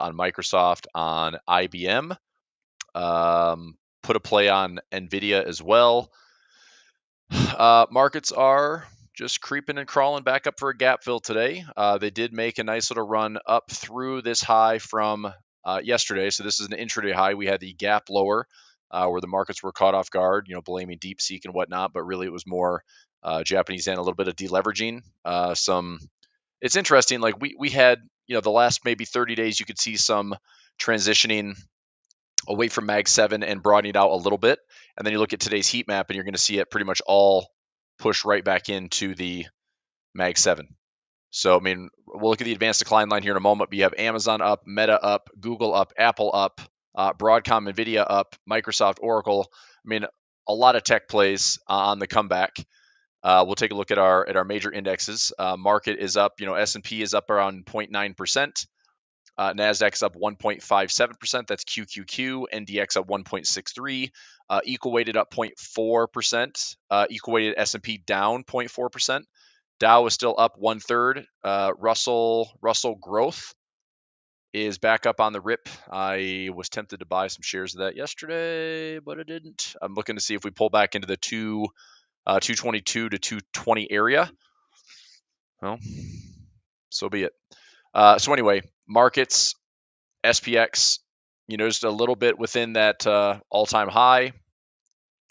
on Microsoft, on IBM. Put a play on NVIDIA as well. Markets are just creeping and crawling back up for a gap fill today. They did make a nice little run up through this high from yesterday. So this is an intraday high. We had the gap lower where the markets were caught off guard, blaming DeepSeek and whatnot. But really, it was more Japanese yen, a little bit of deleveraging. It's interesting. Like we had, the last maybe 30 days, you could see some transitioning away from Mag 7 and broadening it out a little bit. And then you look at today's heat map and you're going to see it pretty much all push right back into the Mag 7. So, I mean, we'll look at the advanced decline line here in a moment, but you have Amazon up, Meta up, Google up, Apple up, Broadcom, NVIDIA up, Microsoft, Oracle. I mean, a lot of tech plays on the comeback. We'll take a look at our major indexes. Market is up, S&P is up around 0.9%. NASDAQ's up 1.57%. That's QQQ. NDX up 1.63. Equal weighted up 0.4%. Equal weighted S&P down 0.4%. Dow is still up 1/3. Russell growth is back up on the rip. I was tempted to buy some shares of that yesterday, but I didn't. I'm looking to see if we pull back into the 222 to 220 area. Well, so be it. So anyway, markets, SPX, just a little bit within that all-time high.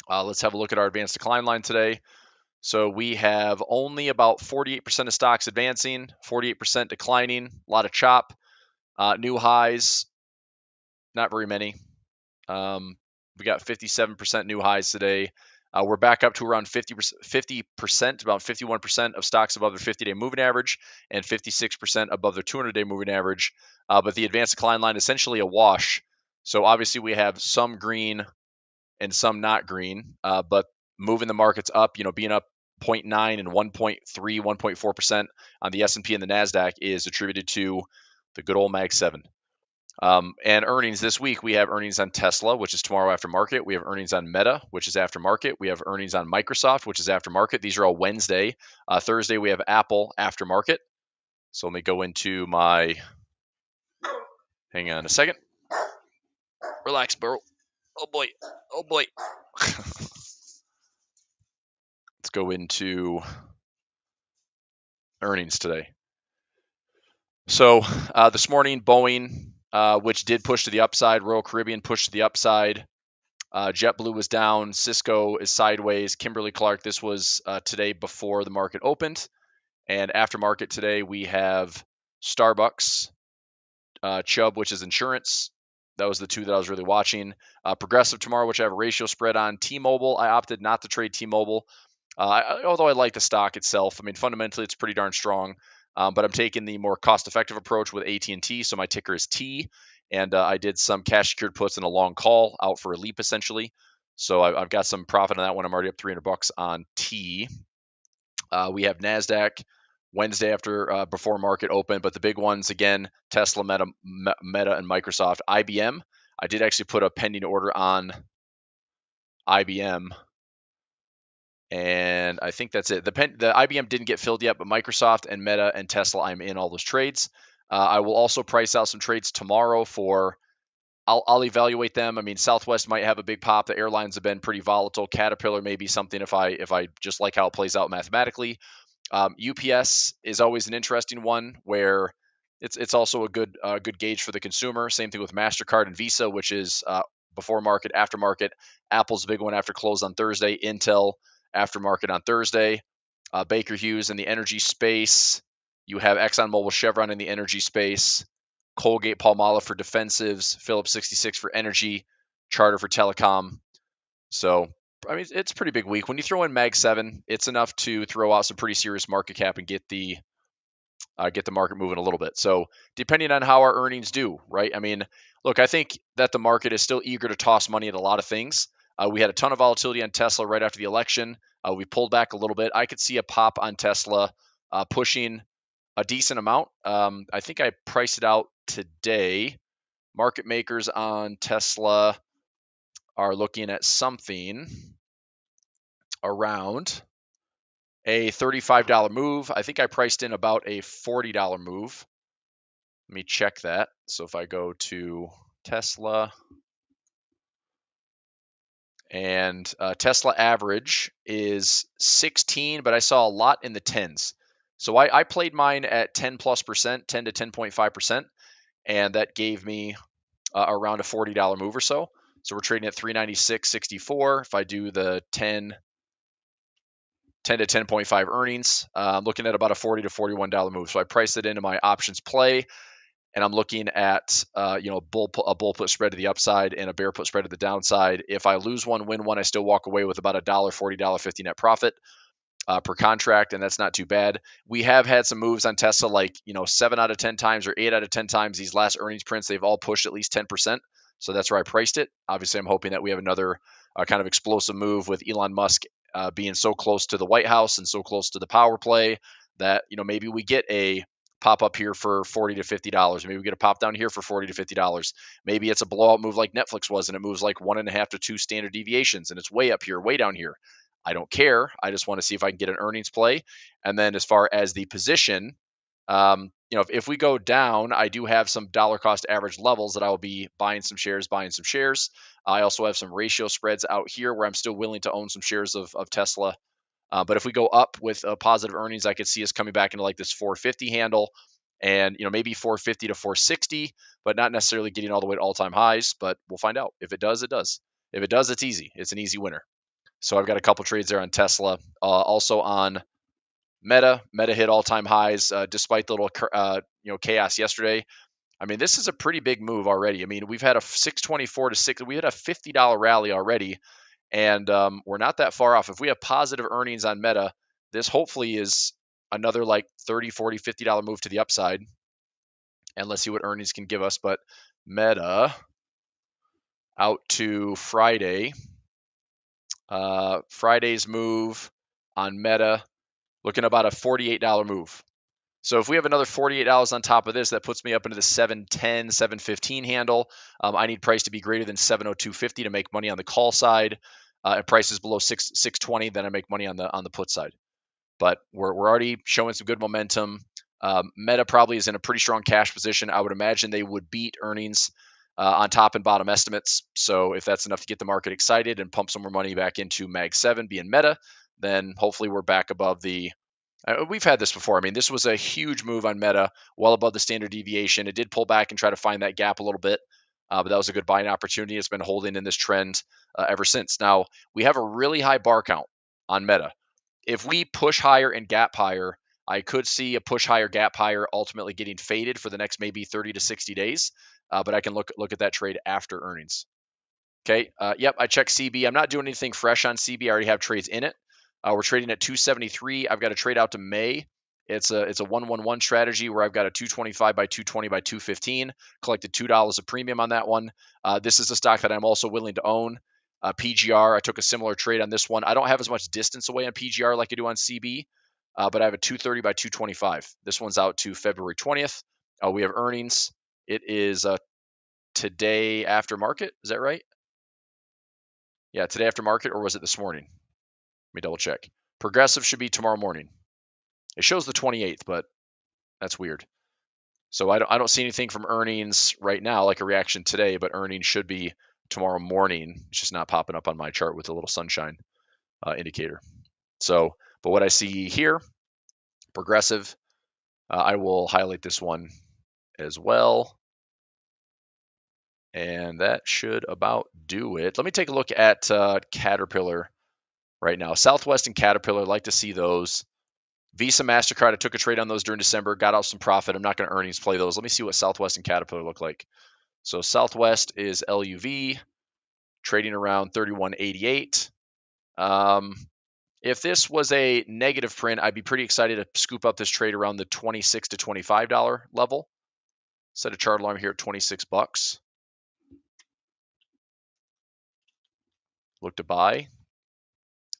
Let's have a look at our advanced decline line today. So we have only about 48% of stocks advancing, 48% declining, a lot of chop. New highs, not very many. We got 57% new highs today. We're back up to around 50%, about 51% of stocks above their 50-day moving average and 56% above their 200-day moving average. But the advanced decline line is essentially a wash. So obviously we have some green and some not green, but moving the markets up, being up 0.9 and 1.3, 1.4% on the S&P and the NASDAQ is attributed to the good old Mag 7. And earnings this week, we have earnings on Tesla, which is tomorrow after market. We have earnings on Meta, which is after market. We have earnings on Microsoft, which is after market. These are all Wednesday. Thursday, we have Apple after market. So let me go into my, hang on a second. Relax, bro. Oh boy. Let's go into earnings today. So this morning, Boeing, which did push to the upside, Royal Caribbean pushed to the upside. JetBlue was down. Cisco is sideways. Kimberly-Clark, this was today before the market opened. And after market today, we have Starbucks, Chubb, which is insurance. That was the two that I was really watching. Progressive tomorrow, which I have a ratio spread on. T-Mobile, I opted not to trade T-Mobile, although I like the stock itself. I mean, fundamentally, it's pretty darn strong. But I'm taking the more cost-effective approach with AT&T, so my ticker is T. And I did some cash secured puts in a long call out for a leap, essentially. So I've got some profit on that one. I'm already up $300 on T. We have NASDAQ Wednesday after before market open, but the big ones again: Tesla, Meta, and Microsoft. IBM, I did actually put a pending order on IBM, and I think that's it. The IBM didn't get filled yet, but Microsoft and Meta and Tesla, I'm in all those trades. I will also price out some trades tomorrow for. I'll evaluate them. I mean, Southwest might have a big pop. The airlines have been pretty volatile. Caterpillar may be something if I just like how it plays out mathematically. UPS is always an interesting one where it's also a good gauge for the consumer. Same thing with MasterCard and Visa, which is before market, after market. Apple's a big one after close on Thursday. Intel after market on Thursday. Baker Hughes in the energy space. You have ExxonMobil, Chevron in the energy space. Colgate, Palmolive for defensives. Phillips 66 for energy. Charter for telecom. So I mean, it's a pretty big week. When you throw in Mag 7, it's enough to throw out some pretty serious market cap and get the market moving a little bit. So depending on how our earnings do, right? I mean, look, I think that the market is still eager to toss money at a lot of things. We had a ton of volatility on Tesla right after the election. We pulled back a little bit. I could see a pop on Tesla pushing a decent amount. I think I priced it out today. Market makers on Tesla are looking at something around a $35 move. I think I priced in about a $40 move. Let me check that. So if I go to Tesla, and Tesla average is 16, but I saw a lot in the 10s. So I played mine at 10+%, 10 to 10.5%, and that gave me around a $40 move or so. So we're trading at 396.64. If I do the 10 to 10.5 earnings, I'm looking at about a $40 to $41 move. So I priced it into my options play, and I'm looking at a bull put spread to the upside and a bear put spread to the downside. If I lose one, win one, I still walk away with about $1.40, $1.50 net profit per contract, and that's not too bad. We have had some moves on Tesla, like 7 out of 10 times or 8 out of 10 times these last earnings prints, they've all pushed at least 10%. So that's where I priced it. Obviously, I'm hoping that we have another kind of explosive move with Elon Musk being so close to the White House and so close to the power play that maybe we get a pop up here for $40 to $50. Maybe we get a pop down here for $40 to $50. Maybe it's a blowout move like Netflix was, and it moves like 1.5 to 2 standard deviations, and it's way up here, way down here. I don't care. I just want to see if I can get an earnings play. And then as far as the position, if we go down, I do have some dollar cost average levels that I will be buying some shares. I also have some ratio spreads out here where I'm still willing to own some shares of Tesla. But if we go up with positive earnings, I could see us coming back into like this 450 handle, and maybe 450 to 460, but not necessarily getting all the way to all-time highs. But we'll find out. If it does, it does. If it does, it's easy. It's an easy winner. So I've got a couple trades there on Tesla. Also on Meta. Meta hit all-time highs despite the little chaos yesterday. I mean, this is a pretty big move already. I mean, we've had a 624 to 6. We had a $50 rally already, and we're not that far off. If we have positive earnings on Meta, this hopefully is another like $30, $40, $50 move to the upside. And let's see what earnings can give us. But Meta out to Friday. Friday's move on Meta, looking about a $48 move. So if we have another $48 on top of this, that puts me up into the 710, 715 handle. I need price to be greater than 702.50 to make money on the call side. If price is below 620, then I make money on the put side. But we're already showing some good momentum. Meta probably is in a pretty strong cash position. I would imagine they would beat earnings on top and bottom estimates. So if that's enough to get the market excited and pump some more money back into Mag 7 being Meta, then hopefully we're back above the we've had this before. I mean, this was a huge move on Meta, well above the standard deviation. It did pull back and try to find that gap a little bit, but that was a good buying opportunity. It's been holding in this trend ever since. Now, we have a really high bar count on Meta. If we push higher and gap higher, I could see a push higher, gap higher, ultimately getting faded for the next maybe 30 to 60 days. But I can look at that trade after earnings. Okay. Yep. I checked CB. I'm not doing anything fresh on CB. I already have trades in it. We're trading at 273. I've got a trade out to May. It's a 1-1-1 strategy where I've got a 225 by 220 by 215. Collected $2 of premium on that one. This is a stock that I'm also willing to own. PGR, I took a similar trade on this one. I don't have as much distance away on PGR like I do on CB, but I have a 230 by 225. This one's out to February 20th. We have earnings. It is today after market. Is that right? Yeah, today after market, or was it this morning? Let me double check. Progressive should be tomorrow morning. It shows the 28th, but that's weird. So I don't see anything from earnings right now, like a reaction today, but earnings should be tomorrow morning. It's just not popping up on my chart with a little sunshine indicator. So, but what I see here, Progressive, I will highlight this one as well. And that should about do it. Let me take a look at Caterpillar right now. Southwest and Caterpillar, like to see those. Visa, MasterCard, I took a trade on those during December, got out some profit. I'm not going to earnings play those. Let me see what Southwest and Caterpillar look like. So Southwest is LUV, trading around 31.88. If this was a negative print, I'd be pretty excited to scoop up this trade around the $26 to $25 level. Set a chart alarm here at $26. Look to buy.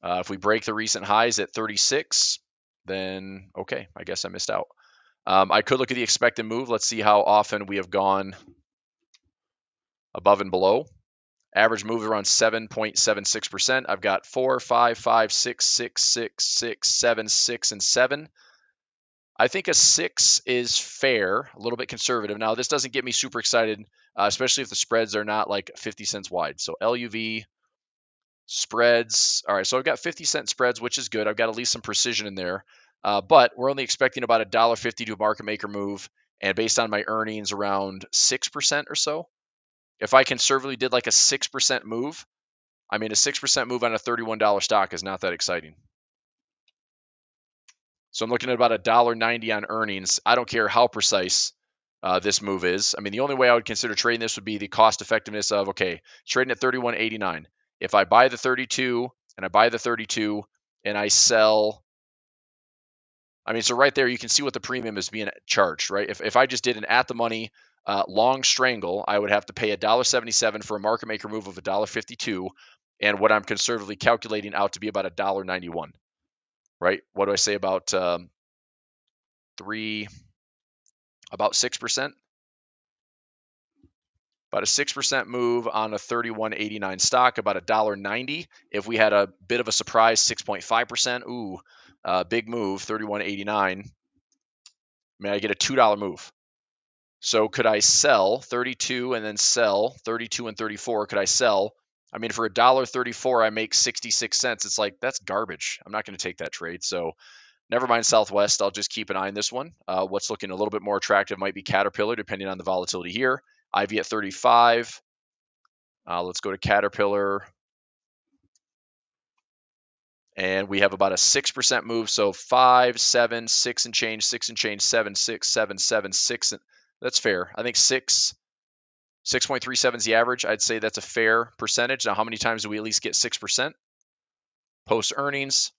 If we break the recent highs at 36, then okay, I guess I missed out. I could look at the expected move. Let's see how often we have gone above and below. Average move around 7.76%. I've got 4, 5, 5, 6, 6, 6, 6, 7, 6, and 7. I think a 6 is fair, a little bit conservative. Now, this doesn't get me super excited, especially if the spreads are not like 50 cents wide. So LUV spreads. All right, so I've got 50-cent spreads, which is good. I've got at least some precision in there. But we're only expecting about $1.50 to a market maker move. And based on my earnings, around 6% or so. If I conservatively did like a 6% move, I mean, a 6% move on a $31 stock is not that exciting. So I'm looking at about $1.90 on earnings. I don't care how precise this move is. I mean, the only way I would consider trading this would be the cost effectiveness of, okay, trading at 31.89. If I buy the 32 and I buy the 32 and I sell, I mean, so right there, you can see what the premium is being charged, right? If I just did an at the money long strangle, I would have to pay $1.77 for a market maker move of $1.52. And what I'm conservatively calculating out to be about $1.91, right? What do I say about about 6%? About a 6% move on a 31.89 stock, about $1.90. If we had a bit of a surprise, 6.5%, ooh, big move, 31.89. May I get a $2 move? So could I sell 32 and then sell 32 and 34? Could I sell? I mean, for $1.34, I make 66 cents. It's like, that's garbage. I'm not going to take that trade. So never mind Southwest. I'll just keep an eye on this one. What's looking a little bit more attractive might be Caterpillar, depending on the volatility here. IV at 35. Let's go to Caterpillar. And we have about a 6% move. So 5, 7, 6 and change, 6 and change, 7, 6, 7, 7, 6. That's fair. I think 6.37 is the average. I'd say that's a fair percentage. Now, how many times do we at least get 6%? Post earnings.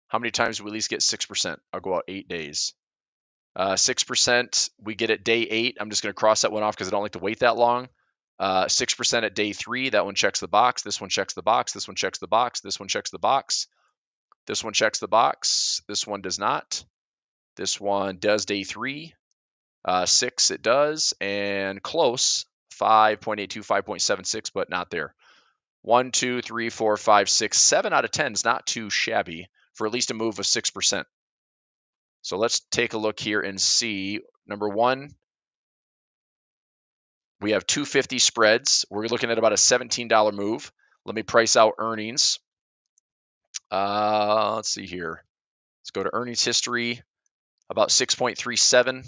How many times do we at least get 6%? I'll go out 8 days. 6% we get at day 8. I'm just going to cross that one off because I don't like to wait that long. 6% at day 3. That one checks the box. This one checks the box. This one checks the box. This one checks the box. This one checks the box. This one does not. This one does day 3. 6 it does. And close. 5.82, 5.76, but not there. 1, 2, 3, 4, 5, 6, 7 out of 10 is not too shabby for at least a move of 6%. So let's take a look here and see. Number one, we have 250 spreads. We're looking at about a $17 move. Let me price out earnings. Let's see here. Let's go to earnings history. About 6.37.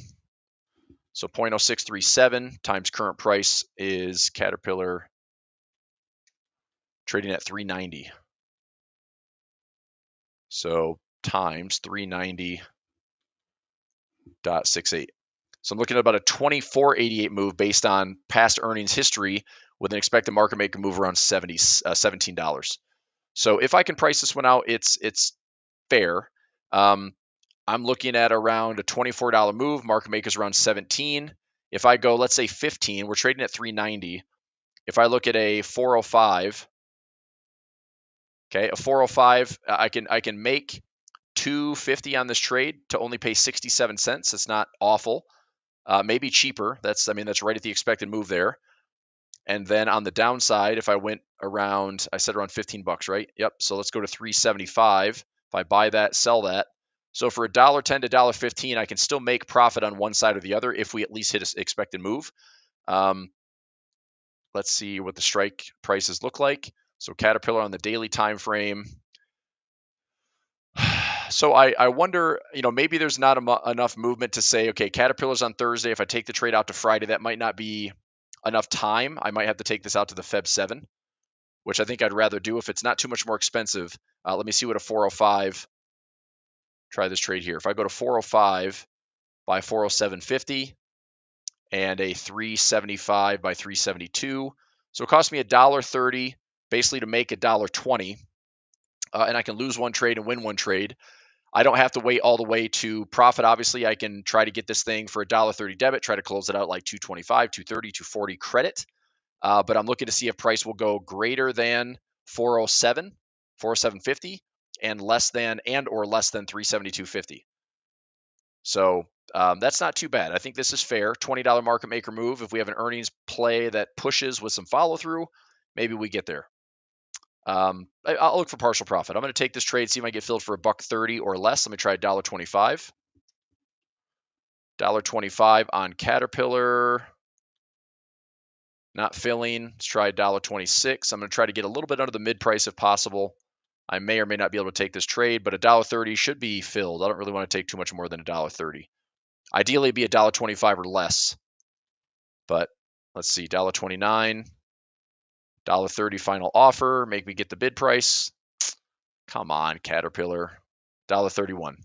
So 0.0637 times current price is Caterpillar trading at 390. So times 390.68. So I'm looking at about a 24.88 move based on past earnings history with an expected market maker move around $17. So if I can price this one out, it's fair. I'm looking at around a $24 move. Market maker's around 17. If I go, let's say 15, we're trading at 390. If I look at a 405, okay, a 405, I can make 250 on this trade to only pay 67 cents. It's not awful. Maybe cheaper. That's right at the expected move there. And then on the downside, if I went around, I said around 15 bucks, right? Yep. So let's go to 375. If I buy that, sell that. So for $1.10 to $1.15, I can still make profit on one side or the other if we at least hit an expected move. Let's see what the strike prices look like. So Caterpillar on the daily time frame. So I wonder, maybe there's not enough movement to say, okay, Caterpillar's on Thursday. If I take the trade out to Friday, that might not be enough time. I might have to take this out to the Feb 7, which I think I'd rather do if it's not too much more expensive. Let me see what a 405, try this trade here. If I go to 405 by 407.50 and a 375 by 372. So it cost me $1.30 basically to make $1.20. And I can lose one trade and win one trade. I don't have to wait all the way to profit. Obviously, I can try to get this thing for $1.30 debit, try to close it out like 225, 230, 240 credit. But I'm looking to see if price will go greater than 407, 407.50, and less than 372.50. So that's not too bad. I think this is fair. $20 market maker move. If we have an earnings play that pushes with some follow through, maybe we get there. I'll look for partial profit. I'm going to take this trade, see if I get filled for $1.30 or less. Let me try $1.25. $1.25 on Caterpillar. Not filling. Let's try $1.26. I'm going to try to get a little bit under the mid price if possible. I may or may not be able to take this trade, but $1.30 should be filled. I don't really want to take too much more than $1.30. Ideally, it'd be $1.25 or less. But let's see, $1.29, $1.30 final offer. Make me get the bid price. Come on, Caterpillar. $1.31.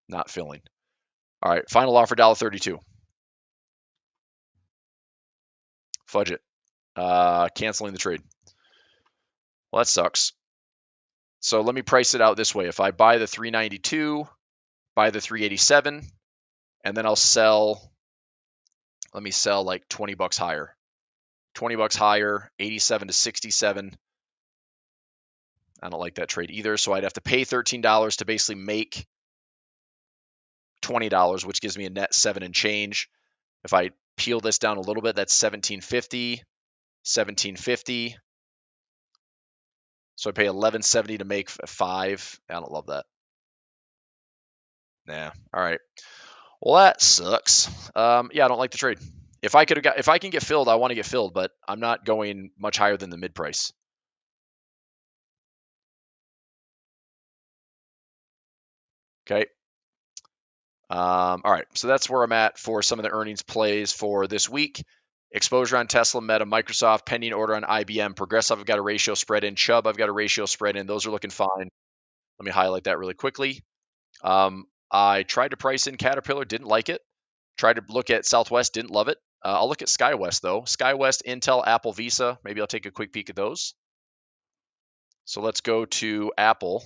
Not filling. All right, final offer, $1.32. Fudge it. Canceling the trade. Well, that sucks. So let me price it out this way. If I buy the 392, buy the 387, and then I'll sell, let me sell like 20 bucks higher. 20 bucks higher, 87 to 67. I don't like that trade either. So I'd have to pay $13 to basically make $20, which gives me a net 7 and change. If I peel this down a little bit, that's $17.50, $17.50. So I pay $11.70 to make 5. I don't love that. Nah. All right. Well, that sucks. Yeah, I don't like the trade. If I can get filled, I want to get filled, but I'm not going much higher than the mid price. Okay. All right. So that's where I'm at for some of the earnings plays for this week. Exposure on Tesla, Meta, Microsoft, pending order on IBM. Progressive, I've got a ratio spread in. Chubb, I've got a ratio spread in. Those are looking fine. Let me highlight that really quickly. I tried to price in Caterpillar, didn't like it. Tried to look at Southwest, didn't love it. I'll look at SkyWest, though. SkyWest, Intel, Apple, Visa. Maybe I'll take a quick peek at those. So let's go to Apple.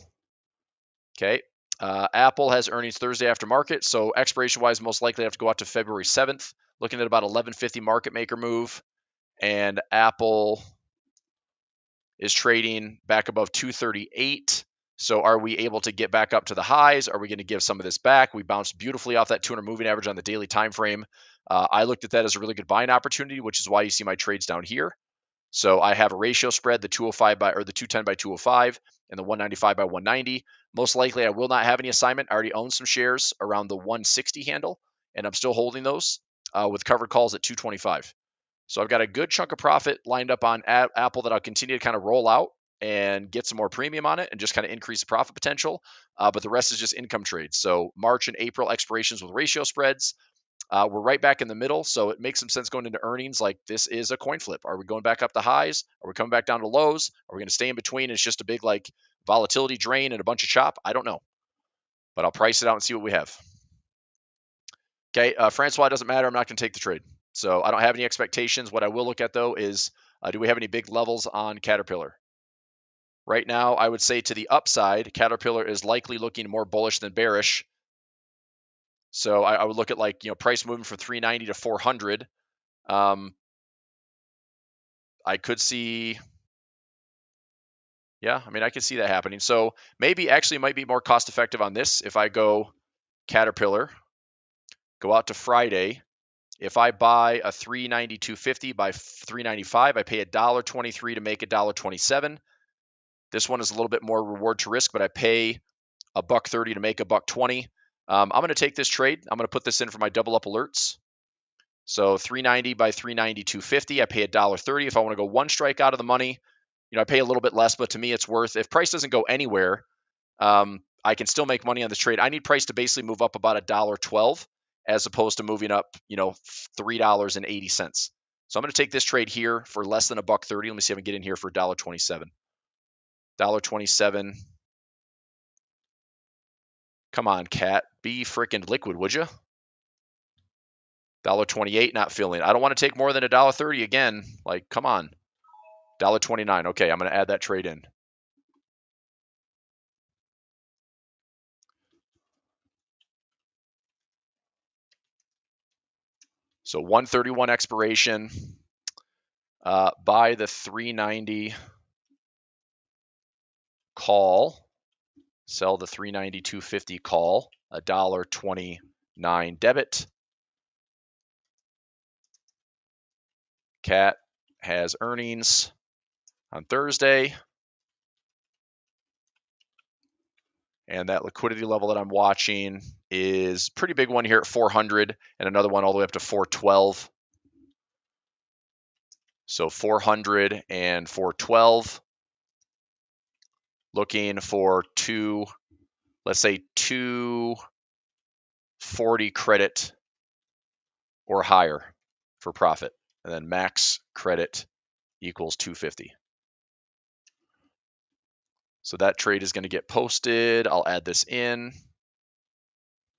Okay. Apple has earnings Thursday after market, so expiration-wise, most likely I have to go out to February 7th. Looking at about 1150 market maker move, and Apple is trading back above 238. So are we able to get back up to the highs? Are we going to give some of this back? We bounced beautifully off that 200 moving average on the daily time frame. I looked at that as a really good buying opportunity, which is why you see my trades down here. So I have a ratio spread, the 205 by, or the 210 by 205 and the 195 by 190. Most likely I will not have any assignment. I already own some shares around the 160 handle, and I'm still holding those with covered calls at 225. So I've got a good chunk of profit lined up on Apple that I'll continue to kind of roll out and get some more premium on it and just kind of increase the profit potential. But the rest is just income trades. So March and April expirations with ratio spreads. We're right back in the middle, so it makes some sense going into earnings. Like, this is a coin flip. Are we going back up to highs? Are we coming back down to lows? Are we going to stay in between? It's just a big like volatility drain and a bunch of chop. I don't know, but I'll price it out and see what we have. Okay, Francois, doesn't matter. I'm not going to take the trade, so I don't have any expectations. What I will look at though is, do we have any big levels on Caterpillar? Right now, I would say to the upside, Caterpillar is likely looking more bullish than bearish. So I would look at, like, price moving from 390 to 400. I could see, yeah, I mean, I could see that happening. So maybe actually it might be more cost effective on this if I go Caterpillar, go out to Friday. If I buy a 392.50 by 395, I pay $1.23 to make $1.27. This one is a little bit more reward to risk, but I pay $1.30 to make $1.20. I'm going to take this trade. I'm going to put this in for my double up alerts. So 390 by 392.50, I pay $1.30. If I want to go one strike out of the money, I pay a little bit less, but to me it's worth. If price doesn't go anywhere, I can still make money on this trade. I need price to basically move up about $1.12 as opposed to moving up, $3.80. So I'm going to take this trade here for less than $1.30. Let me see if I can get in here for $1.27. $1.27. Come on, cat. Be freaking liquid, would you? $1.28, not filling. I don't want to take more than $1.30 again. Like, come on. $1.29. Okay, I'm going to add that trade in. So 131 expiration. Buy the 390 call. Sell the 392.50 call. $1.29 debit. Cat has earnings on Thursday. And that liquidity level that I'm watching is a pretty big one here at 400 and another one all the way up to 412. So 400 and 412. Looking for let's say 240 credit or higher for profit. And then max credit equals 250. So that trade is going to get posted. I'll add this in.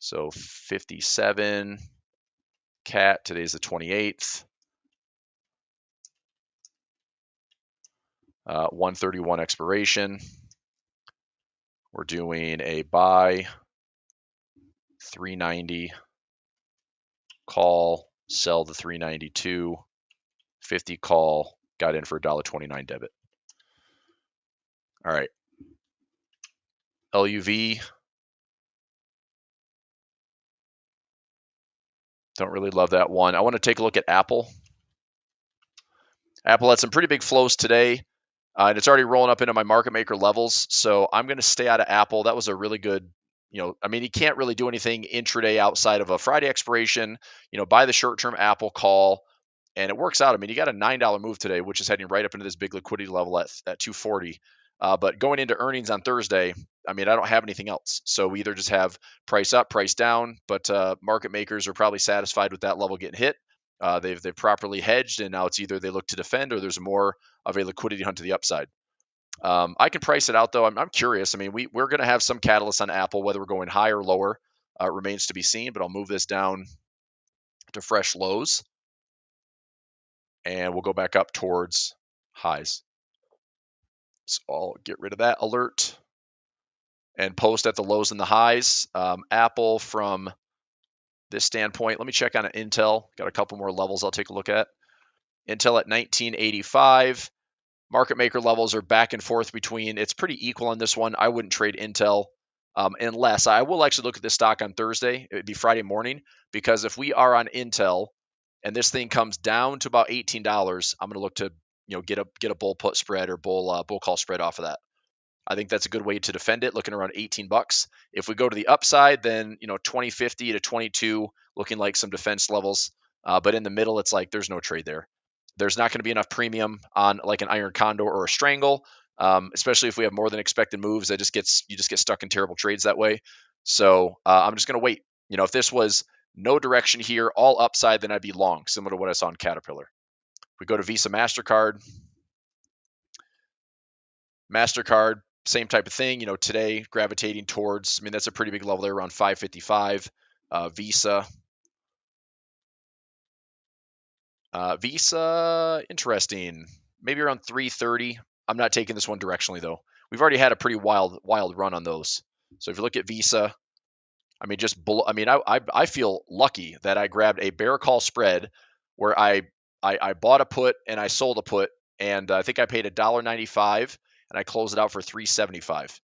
So 57 cat, today's the 28th. 131 expiration. We're doing a buy 390, call, sell the 392, 50 call, got in for $1.29 debit. All right. LUV. Don't really love that one. I want to take a look at Apple. Apple had some pretty big flows today, and it's already rolling up into my market maker levels. So I'm going to stay out of Apple. That was a really good, I mean, you can't really do anything intraday outside of a Friday expiration, buy the short-term Apple call, and it works out. I mean, you got a $9 move today, which is heading right up into this big liquidity level at 240. But going into earnings on Thursday, I mean, I don't have anything else. So we either just have price up, price down, but market makers are probably satisfied with that level getting hit. They've properly hedged, and now it's either they look to defend or there's more of a liquidity hunt to the upside. I can price it out, though. I'm curious. I mean, we're going to have some catalyst on Apple, whether we're going higher or lower remains to be seen, but I'll move this down to fresh lows, and we'll go back up towards highs. So I'll get rid of that alert and post at the lows and the highs. Apple from this standpoint, let me check on an Intel. Got a couple more levels I'll take a look at. Intel at 1985. Market maker levels are back and forth between, it's pretty equal on this one. I wouldn't trade Intel unless I will actually look at this stock on Thursday. It would be Friday morning, because if we are on Intel and this thing comes down to about $18, I'm going to look to get a bull put spread or bull call spread off of that. I think that's a good way to defend it, looking around $18. If we go to the upside, then 2050 to 22 looking like some defense levels. But in the middle, it's like there's no trade there. There's not going to be enough premium on like an iron condor or a strangle, especially if we have more than expected moves. You just get stuck in terrible trades that way. So I'm just going to wait. If this was no direction here, all upside, then I'd be long, similar to what I saw in Caterpillar. We go to Visa, MasterCard. MasterCard, same type of thing. Today gravitating towards, I mean, that's a pretty big level there, around 555. Visa, interesting. Maybe around 330. I'm not taking this one directionally though. We've already had a pretty wild run on those. So if you look at Visa, I mean, I feel lucky that I grabbed a bear call spread where I bought a put and I sold a put, and I think I paid $1.95 and I closed it out for $3.75.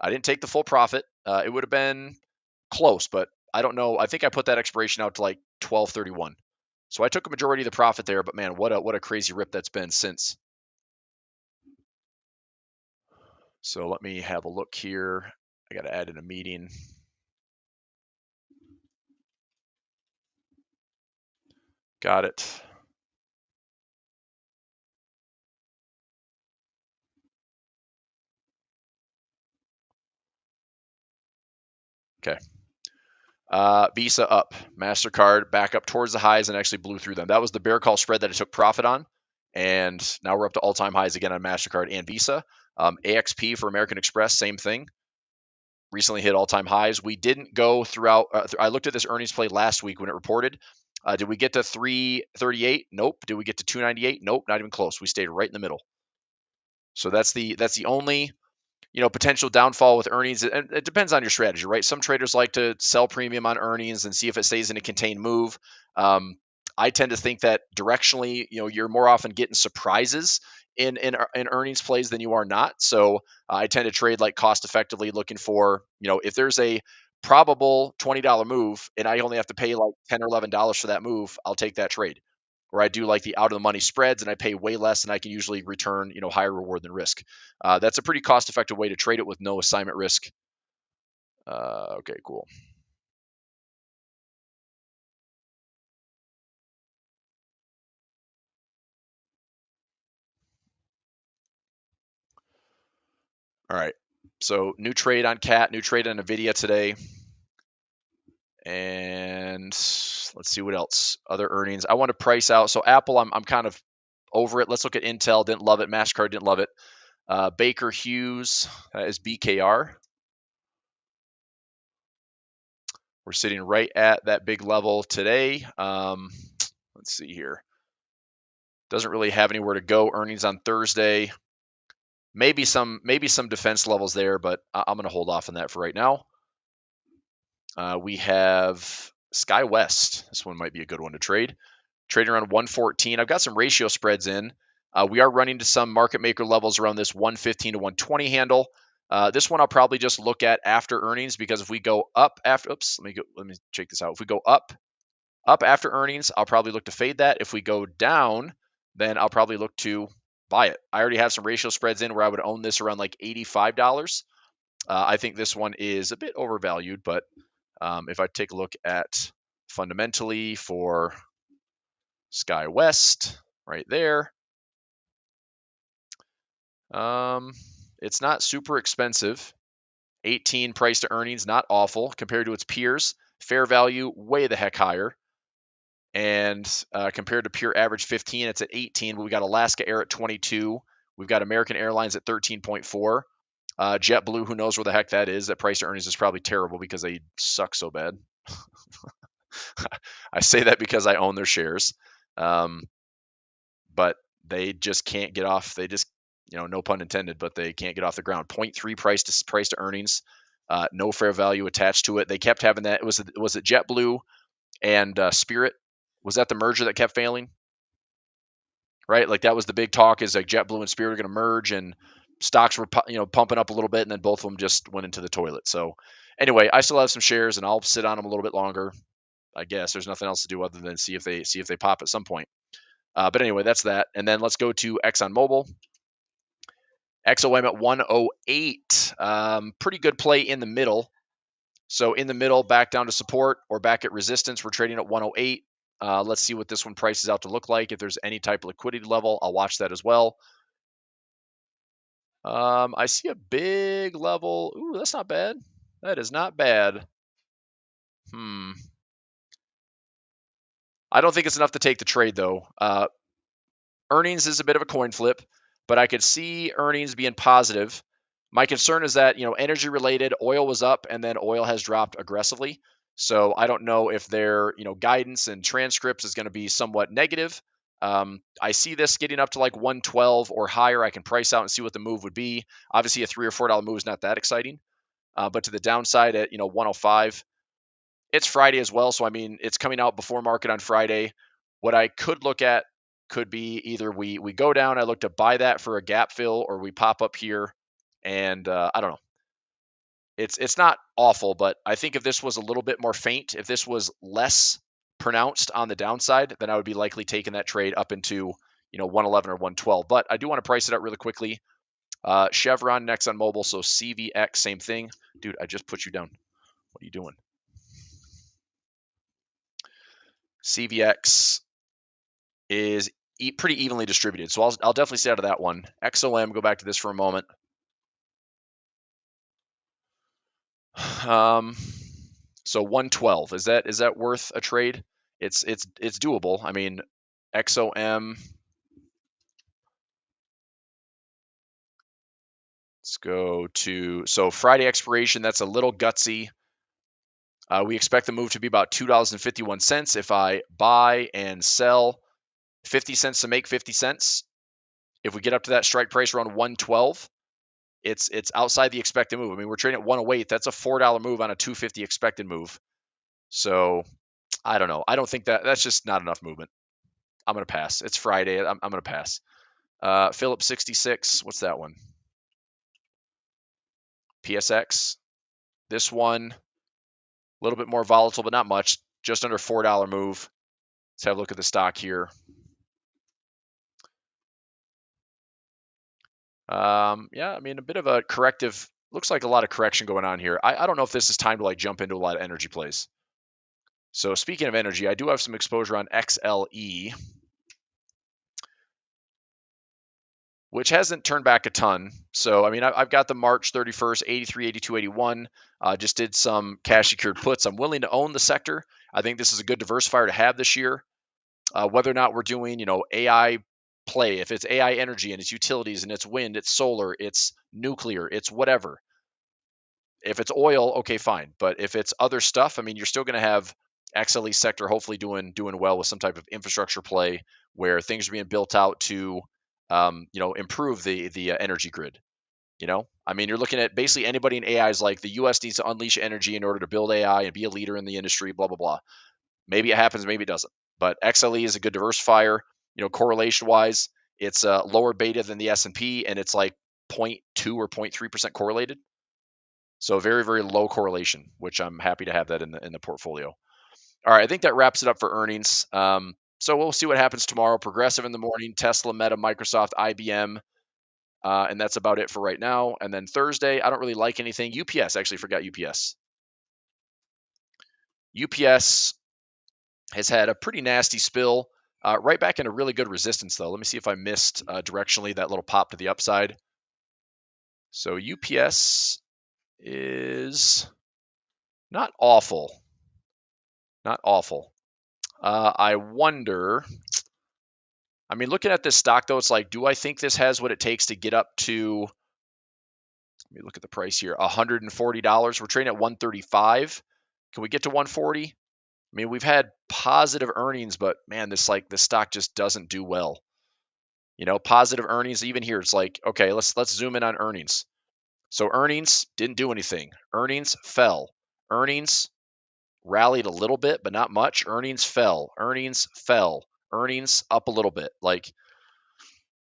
I didn't take the full profit. It would have been close, but I don't know. I think I put that expiration out to like 12/31. So I took a majority of the profit there, but man, what a crazy rip that's been since. So let me have a look here. I got to add in a meeting. Got it. Okay. Visa up, MasterCard back up towards the highs and actually blew through them. That was the bear call spread that I took profit on. And now we're up to all-time highs again on MasterCard and Visa. AXP for American Express, same thing. Recently hit all-time highs. We didn't go throughout. I looked at this earnings play last week when it reported. Did we get to 338? Nope. Did we get to 298? Nope, not even close. We stayed right in the middle. So that's the only potential downfall with earnings. And it depends on your strategy, right? Some traders like to sell premium on earnings and see if it stays in a contained move. I tend to think that directionally, you're more often getting surprises in earnings plays than you are not. So I tend to trade like cost effectively, looking for, if there's a probable $20 move and I only have to pay like $10 or $11 for that move, I'll take that trade. Where I do like the out of the money spreads and I pay way less and I can usually return, higher reward than risk. That's a pretty cost effective way to trade it with no assignment risk. Okay, cool. All right. So new trade on CAT, new trade on NVIDIA today. And let's see what else. Other earnings. I want to price out. So Apple, I'm kind of over it. Let's look at Intel. Didn't love it. MasterCard didn't love it. Baker Hughes is BKR. We're sitting right at that big level today. Let's see here. Doesn't really have anywhere to go. Earnings on Thursday. Maybe some defense levels there, but I'm going to hold off on that for right now. We have SkyWest. This one might be a good one to trade. Trading around 114. I've got some ratio spreads in. We are running to some market maker levels around this 115 to 120 handle. This one I'll probably just look at after earnings, because if we go up after, let me check this out. If we go up after earnings, I'll probably look to fade that. If we go down, then I'll probably look to buy it. I already have some ratio spreads in where I would own this around like $85. I think this one is a bit overvalued, but if I take a look at fundamentally for SkyWest right there, it's not super expensive. 18 price to earnings, not awful compared to its peers. Fair value, way the heck higher. And compared to pure average 15, it's at 18. But we got Alaska Air at 22. We've got American Airlines at 13.4. JetBlue, who knows where the heck that is? That price to earnings is probably terrible because they suck so bad. I say that because I own their shares. But they just can't get off. They just, no pun intended, but they can't get off the ground. 0.3 price to earnings. No fair value attached to it. They kept having that. Was it JetBlue and Spirit? Was that the merger that kept failing? Right, like that was the big talk, is like JetBlue and Spirit are going to merge, and stocks were pumping up a little bit, and then both of them just went into the toilet. So anyway, I still have some shares, and I'll sit on them a little bit longer. I guess there's nothing else to do other than see if they pop at some point. But anyway, that's that. And then let's go to ExxonMobil. XOM at 108. Pretty good play in the middle. So in the middle, back down to support or back at resistance, we're trading at 108. Let's see what this one prices out to look like. If there's any type of liquidity level, I'll watch that as well. I see a big level. Ooh, that's not bad. That is not bad. I don't think it's enough to take the trade, though. Earnings is a bit of a coin flip, but I could see earnings being positive. My concern is that, energy related, oil was up and then oil has dropped aggressively. So I don't know if their, guidance and transcripts is going to be somewhat negative. I see this getting up to like 112 or higher. I can price out and see what the move would be. Obviously, a $3 or $4 move is not that exciting, but to the downside at 105. It's Friday as well, so I mean it's coming out before market on Friday. What I could look at could be either we go down, I look to buy that for a gap fill, or we pop up here, and I don't know. It's not awful, but I think if this was a little bit more faint, if this was less pronounced on the downside, then I would be likely taking that trade up into 111 or 112. But I do want to price it out really quickly. Chevron next on mobile, so CVX, same thing. Dude, I just put you down. What are you doing? CVX is pretty evenly distributed, so I'll definitely stay out of that one. XOM, go back to this for a moment. So 112, is that worth a trade? It's doable. I mean, XOM. Let's go to Friday expiration. That's a little gutsy. We expect the move to be about $2.51 if I buy and sell 50 cents to make 50 cents. If we get up to that strike price around 112, it's outside the expected move. I mean, we're trading at 108. That's a $4 move on a 250 expected move. So I don't know. I don't think that's just not enough movement. I'm going to pass. It's Friday. I'm going to pass. Phillips 66. What's that one? PSX. This one, a little bit more volatile, but not much. Just under $4 move. Let's have a look at the stock here. Yeah, I mean, a bit of a corrective looks like a lot of correction going on here. I don't know if this is time to like jump into a lot of energy plays. So speaking of energy, I do have some exposure on XLE, which hasn't turned back a ton. So, I mean, I've got the March 31st, 83, 82, 81. Just did some cash secured puts. I'm willing to own the sector. I think this is a good diversifier to have this year. Whether or not we're doing, AI play, if it's AI energy and it's utilities and it's wind, it's solar, it's nuclear, it's whatever. If it's oil, okay, fine. But if it's other stuff, I mean, you're still going to have XLE sector hopefully doing well with some type of infrastructure play where things are being built out to, improve the energy grid. I mean, you're looking at basically anybody in AI is like the U.S. needs to unleash energy in order to build AI and be a leader in the industry. Blah blah blah. Maybe it happens, maybe it doesn't. But XLE is a good diversifier. Correlation wise, it's lower beta than the S&P, and it's like 0.2 or 0.3% correlated. So very, very low correlation, which I'm happy to have that in the portfolio. All right, I think that wraps it up for earnings. So we'll see what happens tomorrow. Progressive in the morning, Tesla, Meta, Microsoft, IBM, and that's about it for right now. And then Thursday, I don't really like anything. UPS, actually forgot UPS. UPS has had a pretty nasty spill. Right back into really good resistance, though. Let me see if I missed directionally that little pop to the upside. So UPS is not awful. Not awful. I wonder. I mean, looking at this stock, though, it's like, do I think this has what it takes to get up to, let me look at the price here, $140? We're trading at 135. Can we get to 140? I mean, we've had positive earnings, but man, this stock just doesn't do well. Positive earnings, even here, it's like, okay, let's zoom in on earnings. So earnings didn't do anything. Earnings fell. Earnings rallied a little bit, but not much. Earnings fell. Earnings fell. Earnings up a little bit. Like,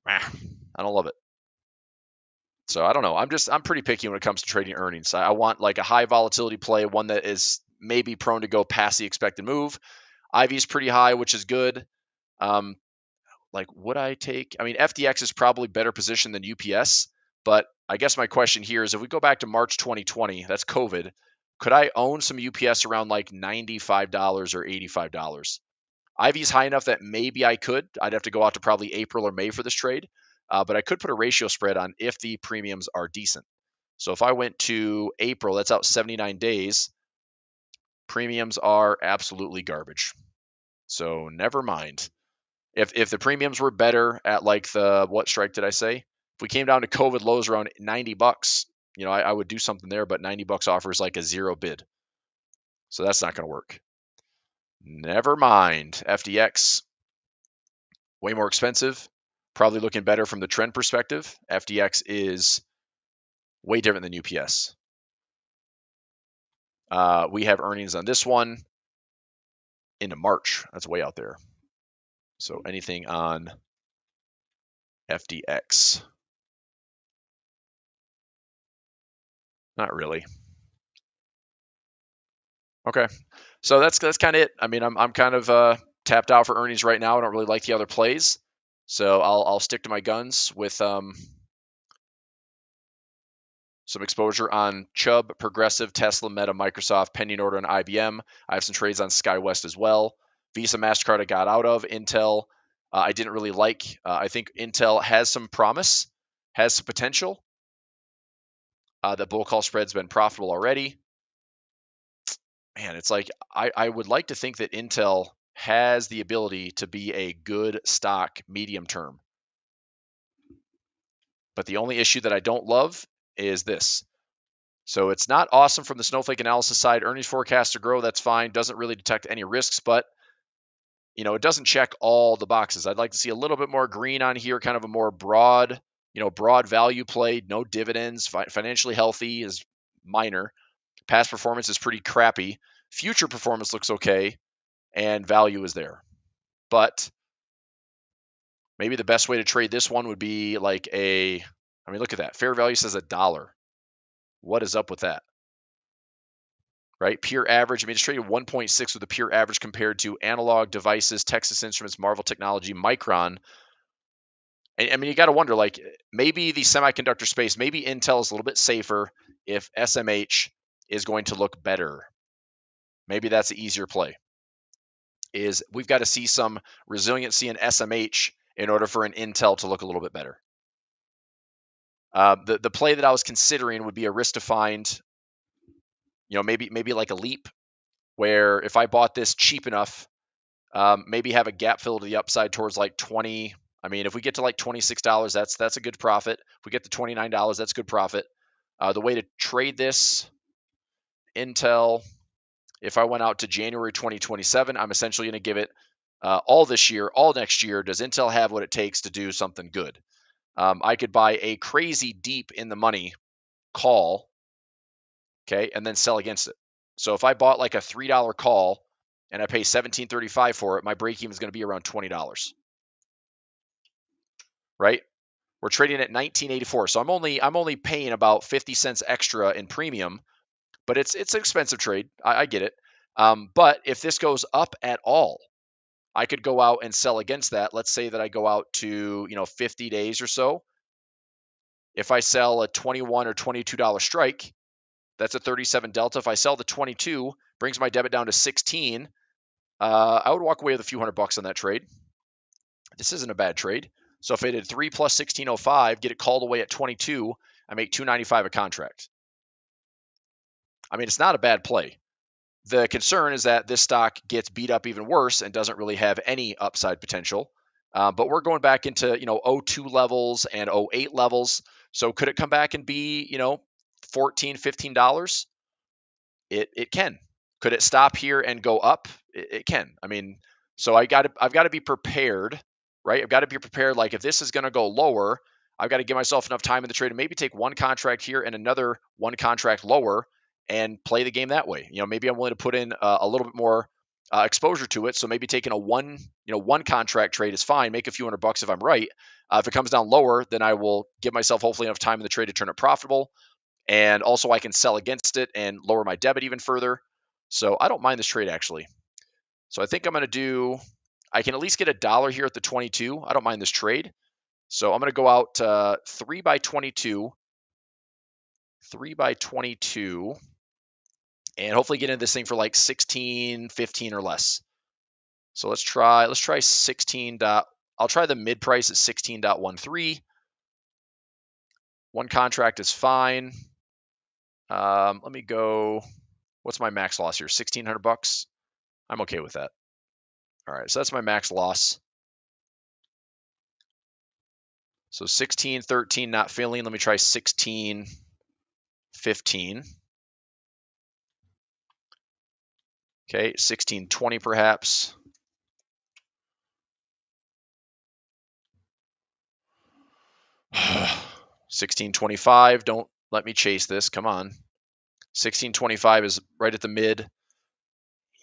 I don't love it. So I don't know. I'm pretty picky when it comes to trading earnings. I want like a high volatility play, one that is maybe prone to go past the expected move. IV is pretty high, which is good. Like, would I take? I mean, FDX is probably better positioned than UPS, but I guess my question here is, if we go back to March 2020, that's COVID, could I own some UPS around like $95 or $85? IV's high enough that maybe I could. I'd have to go out to probably April or May for this trade, but I could put a ratio spread on if the premiums are decent. So if I went to April, that's out 79 days. Premiums are absolutely garbage. So never mind. If the premiums were better at like what strike did I say? If we came down to COVID lows around $90, I would do something there, but $90 offers like a zero bid. So that's not going to work. Never mind. FDX, way more expensive. Probably looking better from the trend perspective. FDX is way different than UPS. We have earnings on this one into March. That's way out there. So anything on FDX? Not really. Okay. So that's kind of it. I mean, I'm kind of tapped out for earnings right now. I don't really like the other plays, so I'll stick to my guns with some exposure on Chubb, Progressive, Tesla, Meta, Microsoft, pending order on IBM. I have some trades on SkyWest as well. Visa, MasterCard I got out of. Intel I didn't really like. I think Intel has some promise, has some potential. The bull call spread's been profitable already. Man, it's like I would like to think that Intel has the ability to be a good stock medium term. But the only issue that I don't love is this. So it's not awesome from the snowflake analysis side. Earnings forecast to grow, that's fine. Doesn't really detect any risks, but it doesn't check all the boxes. I'd like to see a little bit more green on here, kind of a more broad, broad value play, no dividends, financially healthy is minor. Past performance is pretty crappy. Future performance looks okay, and value is there. But maybe the best way to trade this one would be like look at that. Fair value says $1. What is up with that? Right? Pure average. I mean, it's traded 1.6 with a pure average compared to Analog Devices, Texas Instruments, Marvel Technology, Micron. I mean, you got to wonder, like, maybe the semiconductor space, maybe Intel is a little bit safer if SMH is going to look better. Maybe that's the easier play. Is we've got to see some resiliency in SMH in order for an Intel to look a little bit better. The play that I was considering would be a risk to find, maybe like a leap, where if I bought this cheap enough, maybe have a gap fill to the upside towards like 20. I mean, if we get to like $26, that's a good profit. If we get to $29, that's good profit. The way to trade this Intel, if I went out to January 2027, I'm essentially going to give it all this year, all next year. Does Intel have what it takes to do something good? I could buy a crazy deep in the money call, okay, and then sell against it. So if I bought like a $3 call and I pay $17.35 for it, my break even is going to be around $20, right? We're trading at $19.84, so I'm only paying about 50 cents extra in premium, but it's an expensive trade. I get it. But if this goes up at all, I could go out and sell against that. Let's say that I go out to 50 days or so. If I sell a $21 or $22 strike, that's a 37 delta. If I sell the 22, brings my debit down to 16. I would walk away with a few $100 on that trade. This isn't a bad trade. So if I did 3 plus 1605, get it called away at 22, I make $295 a contract. I mean, it's not a bad play. The concern is that this stock gets beat up even worse and doesn't really have any upside potential. But we're going back into 02 levels and 08 levels. So could it come back and be $14, $15? It can. Could it stop here and go up? It can. I mean, so I've got to be prepared, right? I've got to be prepared. Like if this is going to go lower, I've got to give myself enough time in the trade to maybe take one contract here and another one contract lower and play the game that way. Maybe I'm willing to put in a little bit more exposure to it. So maybe taking a one contract trade is fine. Make a few $100 if I'm right. If it comes down lower, then I will give myself hopefully enough time in the trade to turn it profitable. And also I can sell against it and lower my debit even further. So I don't mind this trade actually. So I think I'm going to I can at least get $1 here at the 22. I don't mind this trade. So I'm going to go out 3 by 22, 3 by 22, and hopefully get into this thing for like 16, 15 or less. So let's try 16. I'll try the mid price at 16.13. One contract is fine. Let me go. What's my max loss here? $1,600. I'm okay with that. All right, so that's my max loss. So 16.13 not filling. Let me try 16.15. Okay, 16.20 perhaps. $16.25. Don't let me chase this. Come on. $16.25 is right at the mid.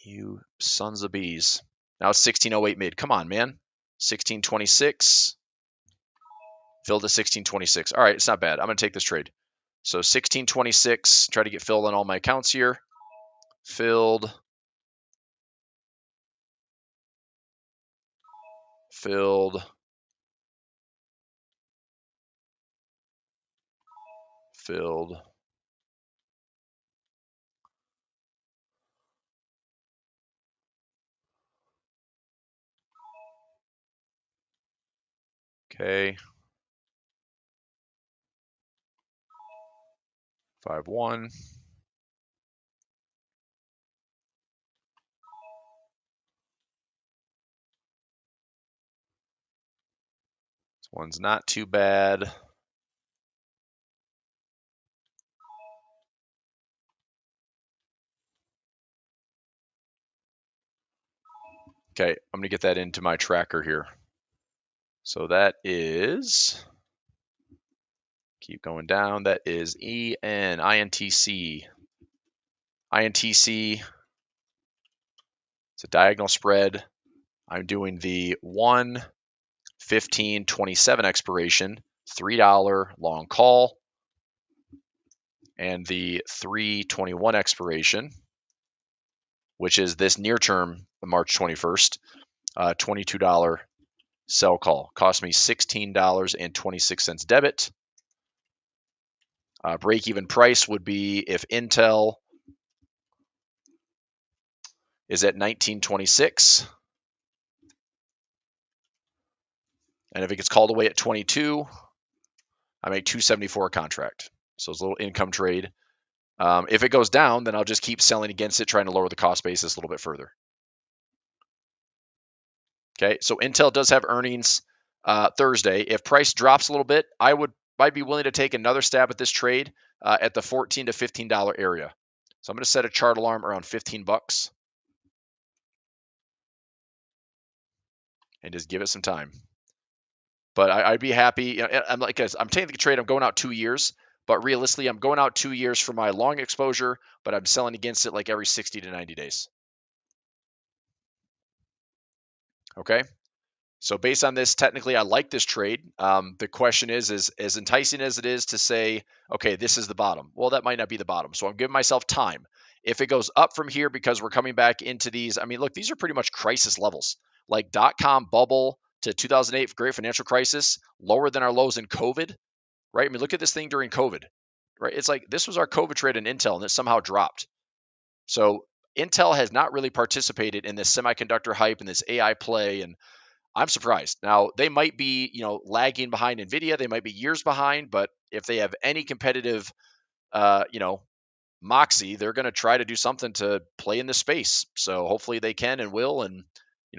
You sons of bees. Now it's $16.08 mid. Come on, man. $16.26. Filled to $16.26. All right, it's not bad. I'm going to take this trade. So $16.26. Try to get filled on all my accounts here. Filled. Filled. Filled. Okay. 5-1. This one's not too bad. Okay, I'm going to get that into my tracker here. So that is, keep going down, that is INTC. INTC, it's a diagonal spread. I'm doing the 1/15/27 expiration, $3 long call, and the 3/21 expiration, which is this near term, March 21st, $22 sell call. Cost me $16.26 debit. Break-even price would be if Intel is at 1926, and if it gets called away at 22, I make 274 a contract. So it's a little income trade. If it goes down, then I'll just keep selling against it, trying to lower the cost basis a little bit further. Okay, so Intel does have earnings Thursday. If price drops a little bit, I'd be willing to take another stab at this trade at the $14 to $15 area. So I'm going to set a chart alarm around 15 bucks and just give it some time. But I'd be happy. You know, I'm taking the trade. I'm going out 2 years, but realistically, I'm going out 2 years for my long exposure. But I'm selling against it like every 60 to 90 days. Okay. So based on this, technically, I like this trade. The question is as enticing as it is to say, okay, this is the bottom. Well, that might not be the bottom. So I'm giving myself time. If it goes up from here because we're coming back into these, I mean, look, these are pretty much crisis levels. Like .com bubble to 2008 great financial crisis, lower than our lows in COVID, right? I mean, look at this thing during COVID, right? It's like this was our COVID trade in Intel, and it somehow dropped. So Intel has not really participated in this semiconductor hype and this AI play, and I'm surprised. Now, they might be, lagging behind NVIDIA. They might be years behind, but if they have any competitive, uh, you know, moxie, they're going to try to do something to play in this space. So hopefully they can and will. And,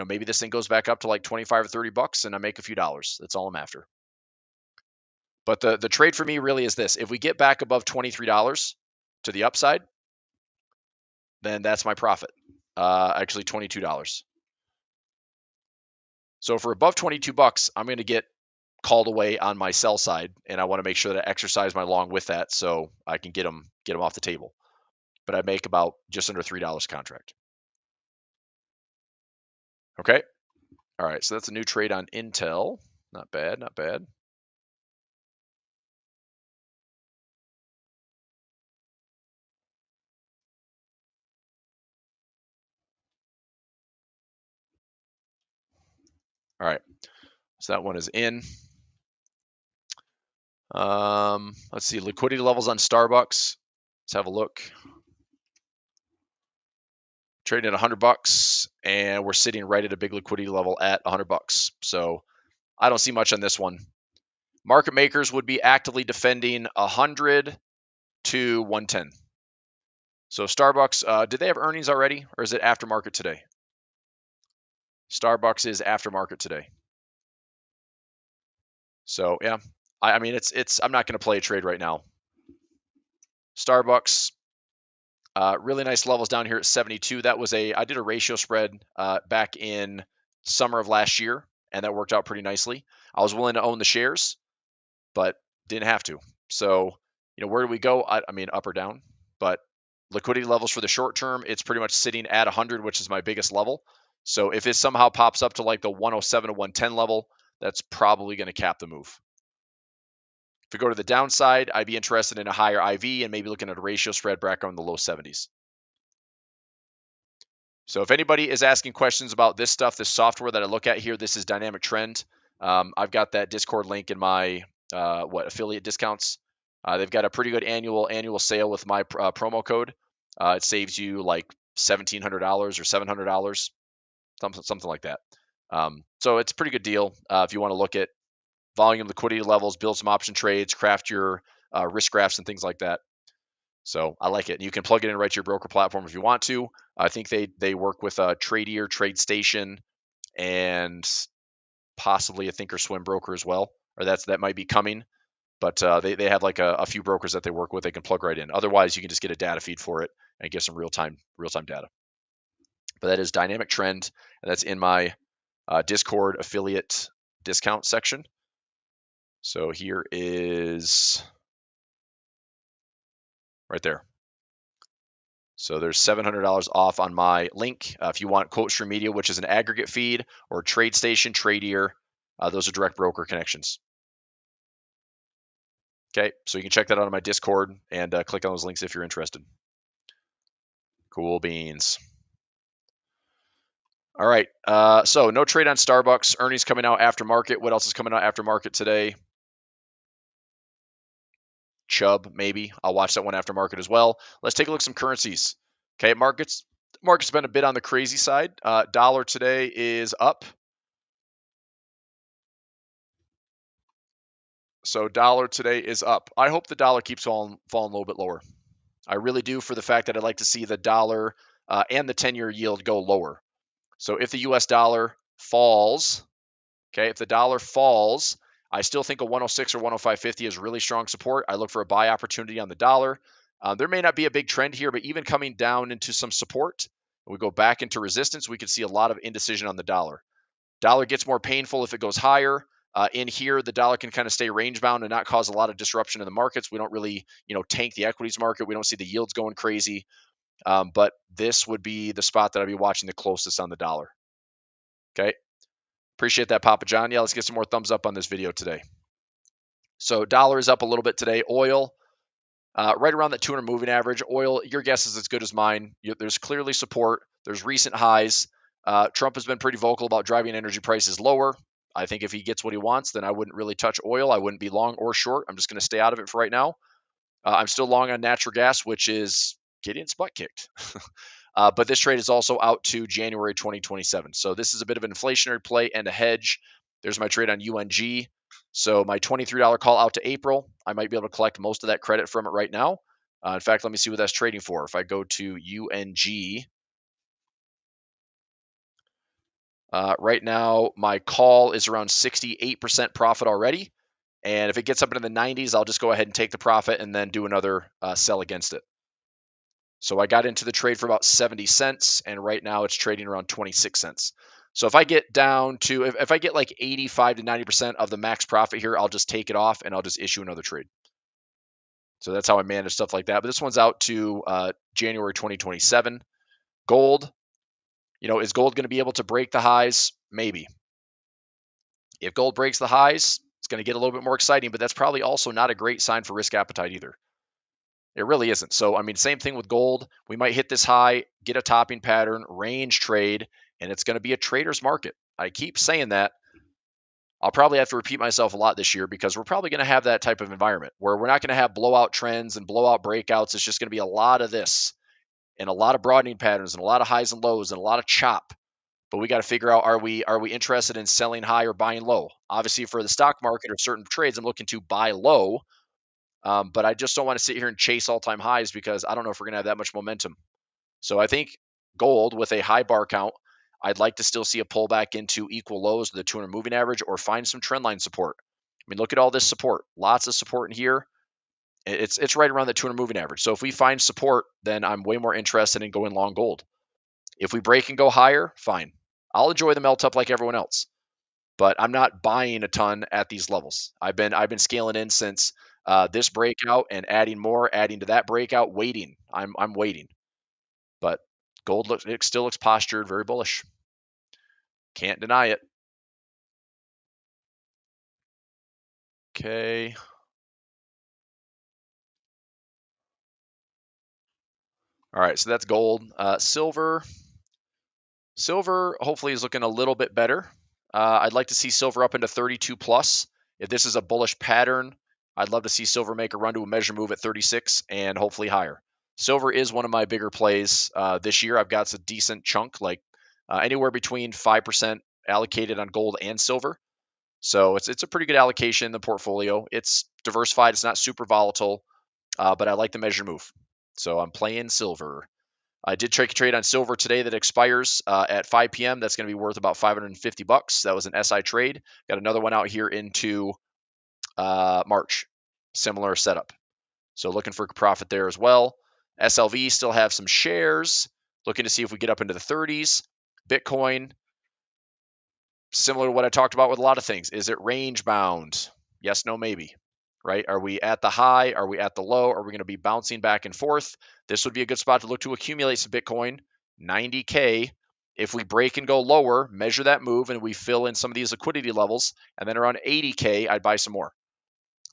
maybe this thing goes back up to like 25 or 30 bucks and I make a few dollars. That's all I'm after. But the trade for me really is this. If we get back above $23 to the upside, then that's my profit. Actually $22. So if we're above 22 bucks, I'm going to get called away on my sell side, and I want to make sure that I exercise my long with that so I can get them off the table. But I make about just under $3 contract. Okay. All right. So that's a new trade on Intel. Not bad. Not bad. All right. So that one is in. Let's see. Liquidity levels on Starbucks. Let's have a look. Trading at 100 bucks, and we're sitting right at a big liquidity level at 100 bucks. So I don't see much on this one. Market makers would be actively defending 100 to 110. So Starbucks, did they have earnings already, or is it aftermarket today? Starbucks is aftermarket today. So yeah, I mean it's I'm not going to play a trade right now. Starbucks, really nice levels down here at 72. That was I did a ratio spread back in summer of last year, and that worked out pretty nicely. I was willing to own the shares, but didn't have to. So where do we go? I mean up or down, but liquidity levels for the short term, it's pretty much sitting at 100, which is my biggest level. So if it somehow pops up to like the 107 to 110 level, that's probably going to cap the move. If we go to the downside, I'd be interested in a higher IV and maybe looking at a ratio spread back on the low 70s. So if anybody is asking questions about this stuff, this software that I look at here, this is Dynamic Trend. I've got that Discord link in my affiliate discounts. They've got a pretty good annual sale with my promo code. It saves you like $1,700 or $700, something like that. So it's a pretty good deal if you want to look at volume, liquidity levels, build some option trades, craft your risk graphs and things like that. So I like it. You can plug it in right to your broker platform if you want to. I think they work with Tradier, TradeStation, and possibly a Thinkorswim broker as well, or that might be coming. But they have like a few brokers that they work with. They can plug right in. Otherwise, you can just get a data feed for it and get some real time data. But that is Dynamic Trend, and that's in my Discord affiliate discount section. So here is right there. So there's $700 off on my link. If you want QuoteStream Media, which is an aggregate feed, or TradeStation, Tradier, those are direct broker connections. Okay, so you can check that out on my Discord and click on those links if you're interested. Cool beans. All right. So no trade on Starbucks. Earnings coming out after market. What else is coming out after market today? Chubb, maybe. I'll watch that one after market as well. Let's take a look at some currencies. Okay, market's been a bit on the crazy side. Dollar today is up. So dollar today is up. I hope the dollar keeps falling a little bit lower. I really do, for the fact that I'd like to see the dollar and the 10-year yield go lower. So if the US dollar falls, okay, if the dollar falls, I still think a 106 or 105.50 is really strong support. I look for a buy opportunity on the dollar. There may not be a big trend here, but even coming down into some support, we go back into resistance, we could see a lot of indecision on the dollar. Dollar gets more painful if it goes higher. In here, the dollar can kind of stay range bound and not cause a lot of disruption in the markets. We don't really, tank the equities market. We don't see the yields going crazy. But this would be the spot that I'd be watching the closest on the dollar. Okay. Appreciate that, Papa John. Yeah, let's get some more thumbs up on this video today. So dollar is up a little bit today. Oil, right around that 200 moving average. Oil, your guess is as good as mine. There's clearly support. There's recent highs. Trump has been pretty vocal about driving energy prices lower. I think if he gets what he wants, then I wouldn't really touch oil. I wouldn't be long or short. I'm just going to stay out of it for right now. I'm still long on natural gas, which is getting its butt kicked. But this trade is also out to January 2027. So this is a bit of an inflationary play and a hedge. There's my trade on UNG. So my $23 call out to April, I might be able to collect most of that credit from it right now. In fact, let me see what that's trading for. If I go to UNG, right now my call is around 68% profit already. And if it gets up into the 90s, I'll just go ahead and take the profit and then do another sell against it. So I got into the trade for about 70 cents, and right now it's trading around 26 cents. So if I get down to, if I get like 85 to 90% of the max profit here, I'll just take it off and I'll just issue another trade. So that's how I manage stuff like that. But this one's out to January 2027. Gold, is gold going to be able to break the highs? Maybe. If gold breaks the highs, it's going to get a little bit more exciting, but that's probably also not a great sign for risk appetite either. It really isn't. So, I mean, same thing with gold. We might hit this high, get a topping pattern, range trade, and it's going to be a trader's market. I keep saying that. I'll probably have to repeat myself a lot this year because we're probably going to have that type of environment where we're not going to have blowout trends and blowout breakouts. It's just going to be a lot of this and a lot of broadening patterns and a lot of highs and lows and a lot of chop. But we got to figure out, are we interested in selling high or buying low? Obviously, for the stock market or certain trades, I'm looking to buy low. But I just don't want to sit here and chase all-time highs because I don't know if we're going to have that much momentum. So I think gold with a high bar count, I'd like to still see a pullback into equal lows of the 200 moving average or find some trend line support. I mean, look at all this support. Lots of support in here. It's right around the 200 moving average. So if we find support, then I'm way more interested in going long gold. If we break and go higher, fine. I'll enjoy the melt up like everyone else. But I'm not buying a ton at these levels. I've been scaling in since this breakout and adding more, adding to that breakout, waiting. I'm waiting. But gold still looks postured, very bullish. Can't deny it. Okay. All right, so that's gold. Silver hopefully is looking a little bit better. I'd like to see silver up into 32 plus. If this is a bullish pattern, I'd love to see silver make a run to a measure move at 36 and hopefully higher. Silver is one of my bigger plays this year. I've got a decent chunk, like anywhere between 5% allocated on gold and silver. So it's a pretty good allocation in the portfolio. It's diversified. It's not super volatile, but I like the measure move. So I'm playing silver. I did take a trade on silver today that expires at 5 p.m. That's going to be worth about $550. That was an SI trade. Got another one out here into March. Similar setup. So looking for profit there as well. SLV still have some shares. Looking to see if we get up into the 30s. Bitcoin, similar to what I talked about with a lot of things. Is it range bound? Yes, no, maybe. Right? Are we at the high? Are we at the low? Are we going to be bouncing back and forth? This would be a good spot to look to accumulate some Bitcoin. 90K. If we break and go lower, measure that move, and we fill in some of these liquidity levels, and then around 80K, I'd buy some more.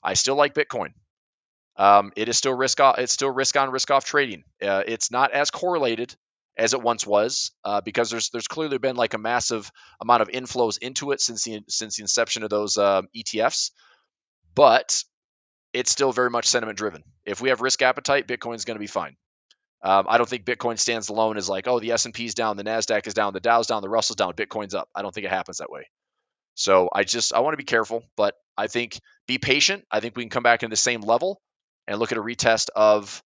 I still like Bitcoin. It is still risk off. It's still risk on, risk off trading. It's not as correlated as it once was, because there's clearly been like a massive amount of inflows into it since the inception of those ETFs, but it's still very much sentiment driven. If we have risk appetite, Bitcoin's going to be fine. I don't think Bitcoin stands alone as like, oh, the S&P's down, the Nasdaq is down, the Dow's down, the Russell's down, Bitcoin's up. I don't think it happens that way. So I want to be careful, but I think be patient. I think we can come back into the same level and look at a retest of,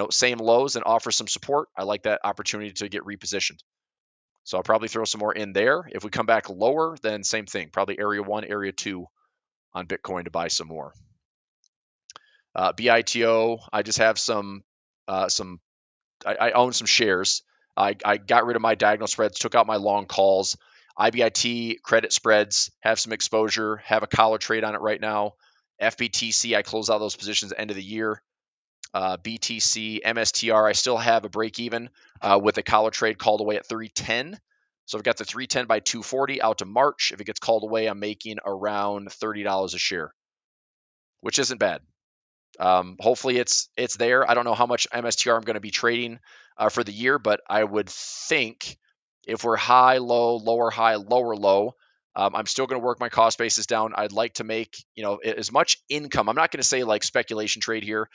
same lows and offer some support. I like that opportunity to get repositioned. So I'll probably throw some more in there. If we come back lower, then same thing, probably area 1, area 2 on Bitcoin to buy some more. BITO, I just have I own some shares. I got rid of my diagonal spreads, took out my long calls. IBIT credit spreads, have some exposure, have a collar trade on it right now. FBTC, I close out those positions at the end of the year. BTC, MSTR, I still have a break even with a collar trade called away at 310. So I've got the 310 by 240 out to March. If it gets called away, I'm making around $30 a share, which isn't bad. Hopefully it's there. I don't know how much MSTR I'm going to be trading for the year, but I would think if we're high, low, lower, high, lower, low, I'm still going to work my cost basis down. I'd like to make, as much income. I'm not going to say like speculation trade here.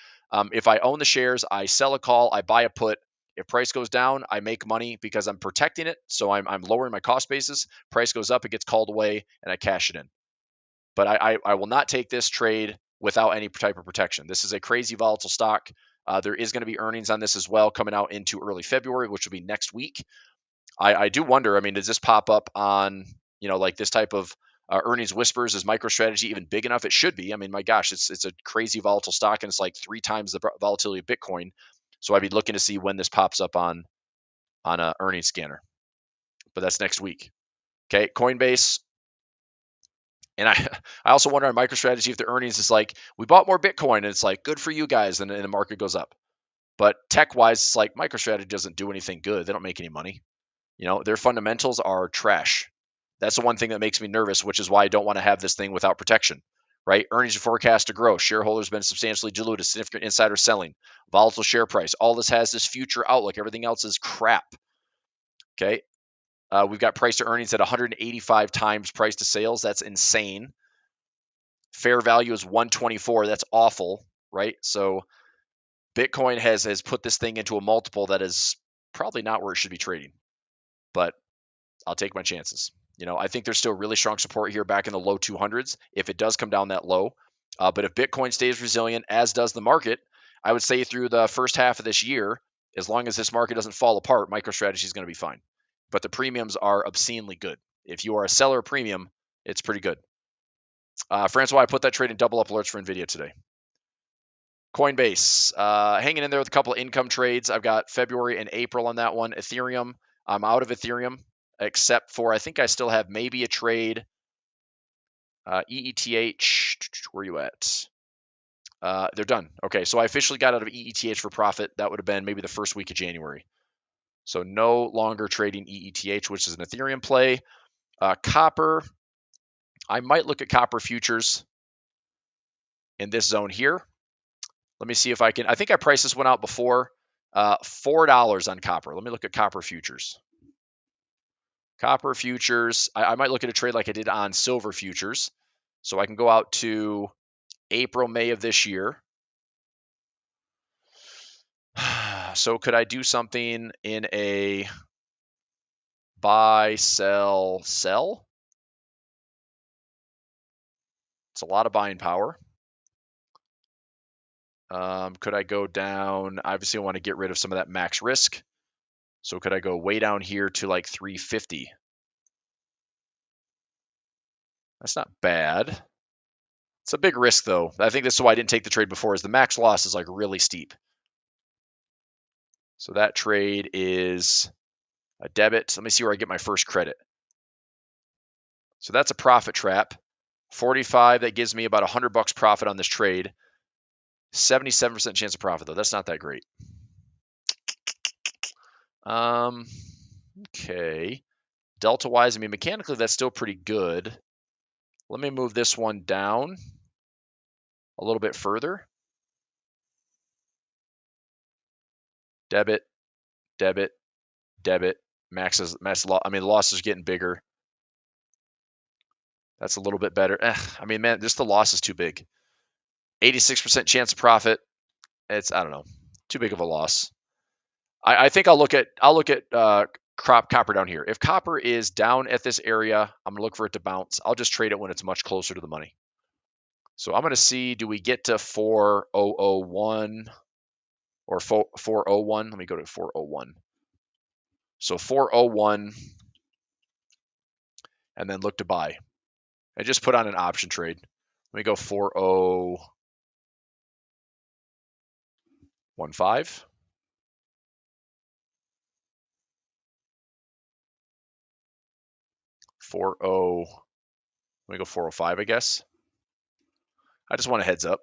If I own the shares, I sell a call, I buy a put. If price goes down, I make money because I'm protecting it. So I'm lowering my cost basis. Price goes up, it gets called away, and I cash it in. But I will not take this trade without any type of protection. This is a crazy volatile stock. There is going to be earnings on this as well coming out into early February, which will be next week. I do wonder, does this pop up on, like this type of earnings whispers? Is MicroStrategy even big enough? It should be. My gosh, it's a crazy volatile stock, and it's like 3 times the volatility of Bitcoin. So I'd be looking to see when this pops up on a earnings scanner. But that's next week. Okay, Coinbase. And I also wonder on MicroStrategy if the earnings is like, we bought more Bitcoin, and it's like, good for you guys, and the market goes up. But tech-wise, it's like MicroStrategy doesn't do anything good. They don't make any money. Their fundamentals are trash. That's the one thing that makes me nervous, which is why I don't want to have this thing without protection, right? Earnings are forecast to grow. Shareholders been substantially diluted, significant insider selling, volatile share price. All this has this future outlook. Everything else is crap. Okay. We've got price to earnings at 185 times price to sales. That's insane. Fair value is 124. That's awful, right? So Bitcoin has put this thing into a multiple that is probably not where it should be trading, but I'll take my chances. I think there's still really strong support here back in the low 200s if it does come down that low. But if Bitcoin stays resilient, as does the market, I would say through the first half of this year, as long as this market doesn't fall apart, MicroStrategy is going to be fine. But the premiums are obscenely good. If you are a seller of premium, it's pretty good. Francois, I put that trade in double up alerts for NVIDIA today. Coinbase, hanging in there with a couple of income trades. I've got February and April on that one. Ethereum, I'm out of Ethereum, except for I think I still have maybe a trade. EETH, where are you at? They're done. Okay, so I officially got out of EETH for profit. That would have been maybe the first week of January. So no longer trading EETH, which is an Ethereum play. Copper, I might look at copper futures in this zone here. Let me see if I can. I think I priced this one out before. $4 on copper. Let me look at copper futures. Copper futures. I might look at a trade like I did on silver futures. So I can go out to April, May of this year. So could I do something in a buy, sell, sell? It's a lot of buying power. Could I go down? Obviously, I want to get rid of some of that max risk. So could I go way down here to like 350? That's not bad. It's a big risk, though. I think this is why I didn't take the trade before, is the max loss is like really steep. So that trade is a debit. Let me see where I get my first credit. So that's a profit trap. 45, that gives me about $100 profit on this trade. 77% chance of profit, though. That's not that great. Okay. Delta-wise, mechanically, that's still pretty good. Let me move this one down a little bit further. Debit, debit, debit. Max loss. I mean, the loss is getting bigger. That's a little bit better. I mean, man, just the loss is too big. 86% chance of profit. It's, I don't know, too big of a loss. I think I'll look at copper down here. If copper is down at this area, I'm gonna look for it to bounce. I'll just trade it when it's much closer to the money. So I'm gonna see, do we get to 4001 or 401? Let me go to 401. So 401, and then look to buy. I just put on an option trade. Let me go 4015. Let me go 405, I guess. I just want a heads up.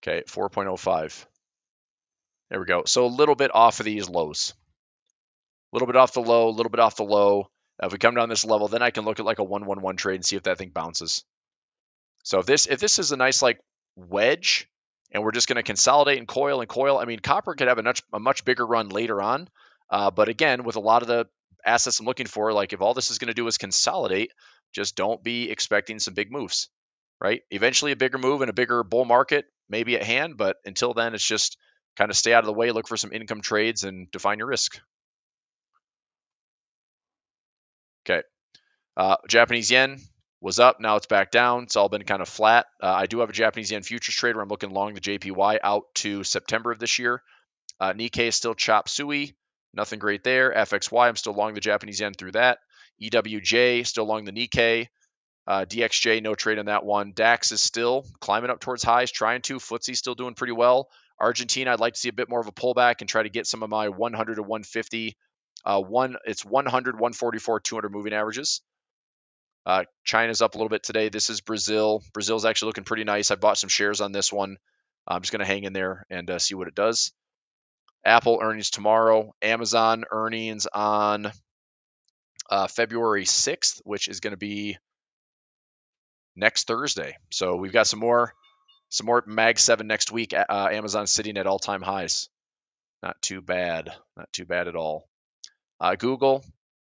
Okay, 4.05. There we go. So a little bit off of these lows. A little bit off the low, a little bit off the low. If we come down this level, then I can look at like a 111 trade and see if that thing bounces. So if this is a nice like wedge, and we're just going to consolidate and coil, I mean, copper could have a much bigger run later on. But again, with a lot of the assets I'm looking for, like if all this is going to do is consolidate, just don't be expecting some big moves, right? Eventually a bigger move and a bigger bull market may be at hand, but until then, it's just kind of stay out of the way, look for some income trades and define your risk. Okay. Japanese yen was up. Now it's back down. It's all been kind of flat. I do have a Japanese yen futures trader. I'm looking long the JPY out to September of this year. Nikkei is still chop suey. Nothing great there. FXY, I'm still long the Japanese yen through that. EWJ, still long the Nikkei. DXJ, no trade on that one. DAX is still climbing up towards highs, trying to. FTSE still doing pretty well. Argentina, I'd like to see a bit more of a pullback and try to get some of my 100 to 150. It's 100, 144, 200 moving averages. China's up a little bit today. This is Brazil. Brazil's actually looking pretty nice. I bought some shares on this one. I'm just going to hang in there and see what it does. Apple earnings tomorrow. Amazon earnings on February 6th, which is going to be next Thursday. So we've got some more Mag 7 next week. Amazon sitting at all-time highs. Not too bad. Not too bad at all. Google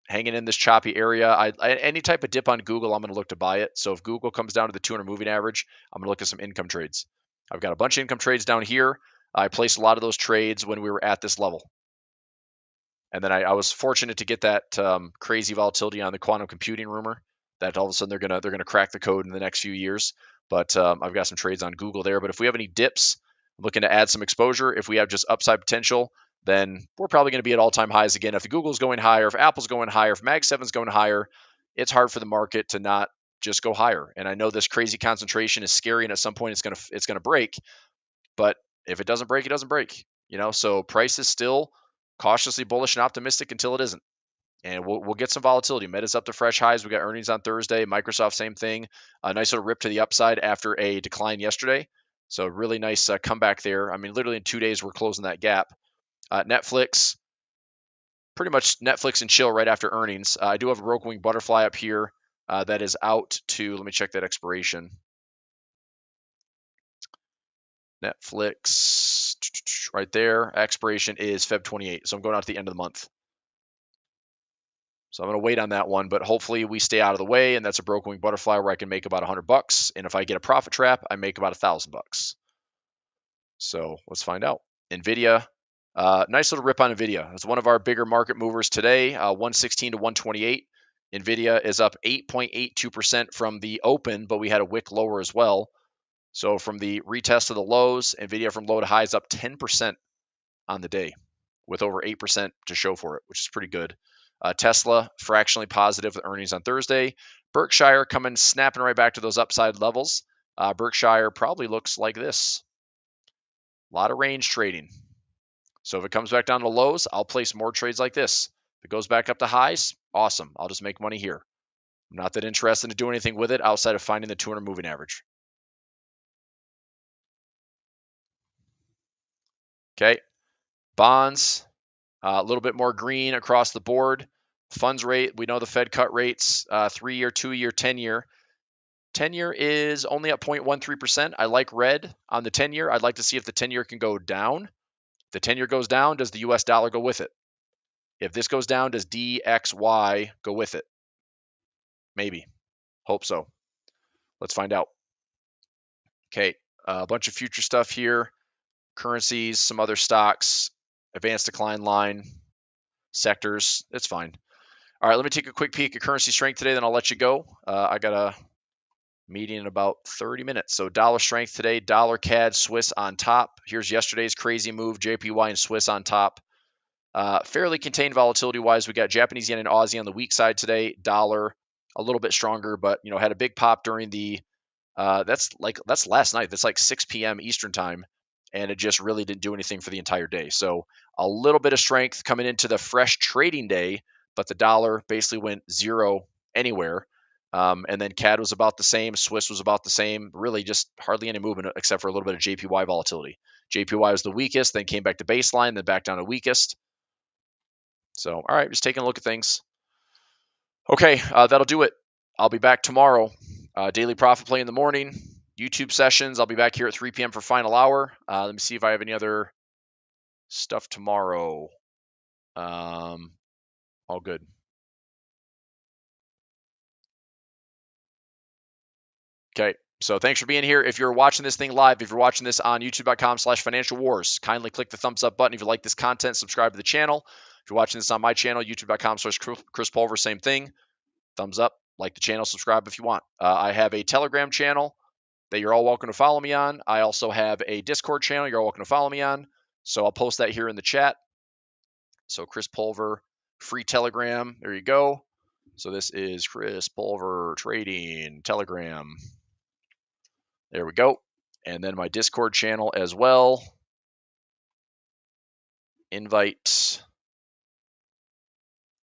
hanging in this choppy area. Any type of dip on Google, I'm going to look to buy it. So if Google comes down to the 200 moving average, I'm going to look at some income trades. I've got a bunch of income trades down here. I placed a lot of those trades when we were at this level. And then I was fortunate to get that crazy volatility on the quantum computing rumor that all of a sudden they're gonna crack the code in the next few years. But I've got some trades on Google there. But if we have any dips, I'm looking to add some exposure. If we have just upside potential, then we're probably going to be at all-time highs again. If the Google's going higher, if Apple's going higher, if Mag 7's going higher, it's hard for the market to not just go higher. And I know this crazy concentration is scary, and at some point it's gonna break. But if it doesn't break, it doesn't break. So price is still cautiously bullish and optimistic until it isn't. And we'll get some volatility. Meta's up to fresh highs. We got earnings on Thursday. Microsoft, same thing. A nice little rip to the upside after a decline yesterday. So really nice comeback there. I mean, literally in 2 days, we're closing that gap. Netflix, pretty much Netflix and chill right after earnings. I do have a broken wing butterfly up here that is out to, let me check that expiration. Netflix right there. Expiration is Feb 28. So I'm going out to the end of the month. So I'm going to wait on that one, but hopefully we stay out of the way, and that's a broken wing butterfly where I can make about $100. And if I get a profit trap, I make about $1,000. So let's find out. NVIDIA, nice little rip on NVIDIA. It's one of our bigger market movers today, 116 to 128. NVIDIA is up 8.82% from the open, but we had a wick lower as well. So from the retest of the lows, NVIDIA from low to high is up 10% on the day with over 8% to show for it, which is pretty good. Tesla, fractionally positive with earnings on Thursday. Berkshire coming snapping right back to those upside levels. Berkshire probably looks like this. A lot of range trading. So if it comes back down to lows, I'll place more trades like this. If it goes back up to highs, awesome. I'll just make money here. I'm not that interested in doing anything with it outside of finding the 200 moving average. Okay. Bonds, a little bit more green across the board. Funds rate, we know the Fed cut rates, 3-year, 2-year, 10-year. 10-year is only at 0.13%. I like red on the 10-year. I'd like to see if the 10-year can go down. If the 10-year goes down, does the US dollar go with it? If this goes down, does DXY go with it? Maybe. Hope so. Let's find out. Okay, a bunch of future stuff here. Currencies, some other stocks, advanced decline line, sectors. It's fine. All right, let me take a quick peek at currency strength today, then I'll let you go. I got a meeting in about 30 minutes. So dollar strength today, dollar CAD, Swiss on top. Here's yesterday's crazy move, JPY and Swiss on top. Fairly contained volatility-wise. We got Japanese yen and Aussie on the weak side today. Dollar a little bit stronger, but had a big pop during the. That's last night. That's like 6 p.m. Eastern time, and it just really didn't do anything for the entire day. So a little bit of strength coming into the fresh trading day, but the dollar basically went zero anywhere. And then CAD was about the same. Swiss was about the same. Really just hardly any movement except for a little bit of JPY volatility. JPY was the weakest, then came back to baseline, then back down to weakest. So, all right, just taking a look at things. Okay, that'll do it. I'll be back tomorrow. Daily profit play in the morning. YouTube sessions. I'll be back here at 3 p.m. for final hour. Let me see if I have any other stuff tomorrow. All good. Okay, so thanks for being here. If you're watching this thing live, if you're watching this on youtube.com/financial wars, kindly click the thumbs up button. If you like this content, subscribe to the channel. If you're watching this on my channel, youtube.com/Chris Pulver, same thing. Thumbs up, like the channel, subscribe if you want. I have a Telegram channel that you're all welcome to follow me on. I also have a Discord channel you're all welcome to follow me on. So I'll post that here in the chat. So Chris Pulver, free Telegram. There you go. So this is Chris Pulver Trading Telegram. There we go. And then my Discord channel as well. Invite.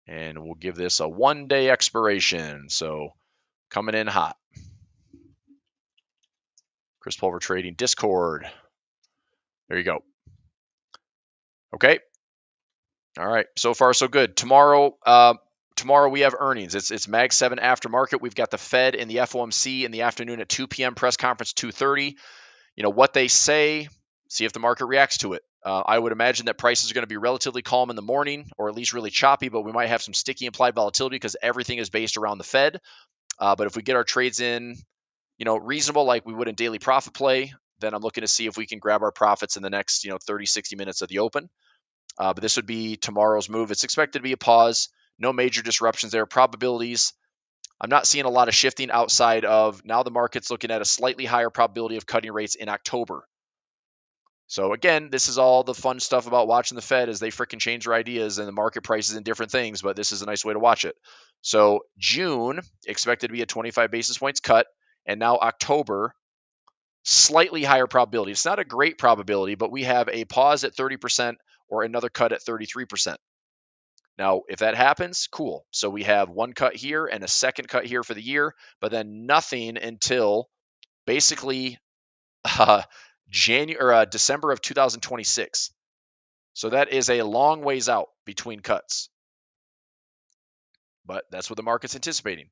And we'll give this a 1-day expiration. So coming in hot. Chris Pulver Trading Discord. There you go. Okay. All right. So far, so good. Tomorrow we have earnings. It's Mag 7 aftermarket. We've got the Fed and the FOMC in the afternoon at 2 p.m. press conference 2:30. What they say, see if the market reacts to it. I would imagine that prices are going to be relatively calm in the morning, or at least really choppy, but we might have some sticky implied volatility because everything is based around the Fed. But if we get our trades in, reasonable like we would in daily profit play, then I'm looking to see if we can grab our profits in the next, 30, 60 minutes of the open. But this would be tomorrow's move. It's expected to be a pause. No major disruptions there. Probabilities, I'm not seeing a lot of shifting outside of now the market's looking at a slightly higher probability of cutting rates in October. So again, this is all the fun stuff about watching the Fed as they freaking change their ideas and the market prices and different things, but this is a nice way to watch it. So June, expected to be a 25 basis points cut, and now October, slightly higher probability. It's not a great probability, but we have a pause at 30% or another cut at 33%. Now, if that happens, cool. So we have one cut here and a second cut here for the year, but then nothing until basically December of 2026. So that is a long ways out between cuts. But that's what the market's anticipating.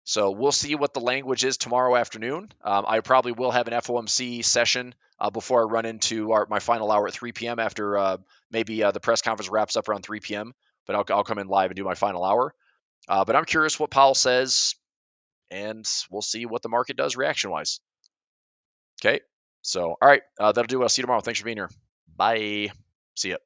So we'll see what the language is tomorrow afternoon. I probably will have an FOMC session before I run into my final hour at 3 p.m. after maybe the press conference wraps up around 3 p.m. But I'll come in live and do my final hour. But I'm curious what Powell says, and we'll see what the market does reaction-wise. Okay, so all right, that'll do it. I'll see you tomorrow. Thanks for being here. Bye. See ya.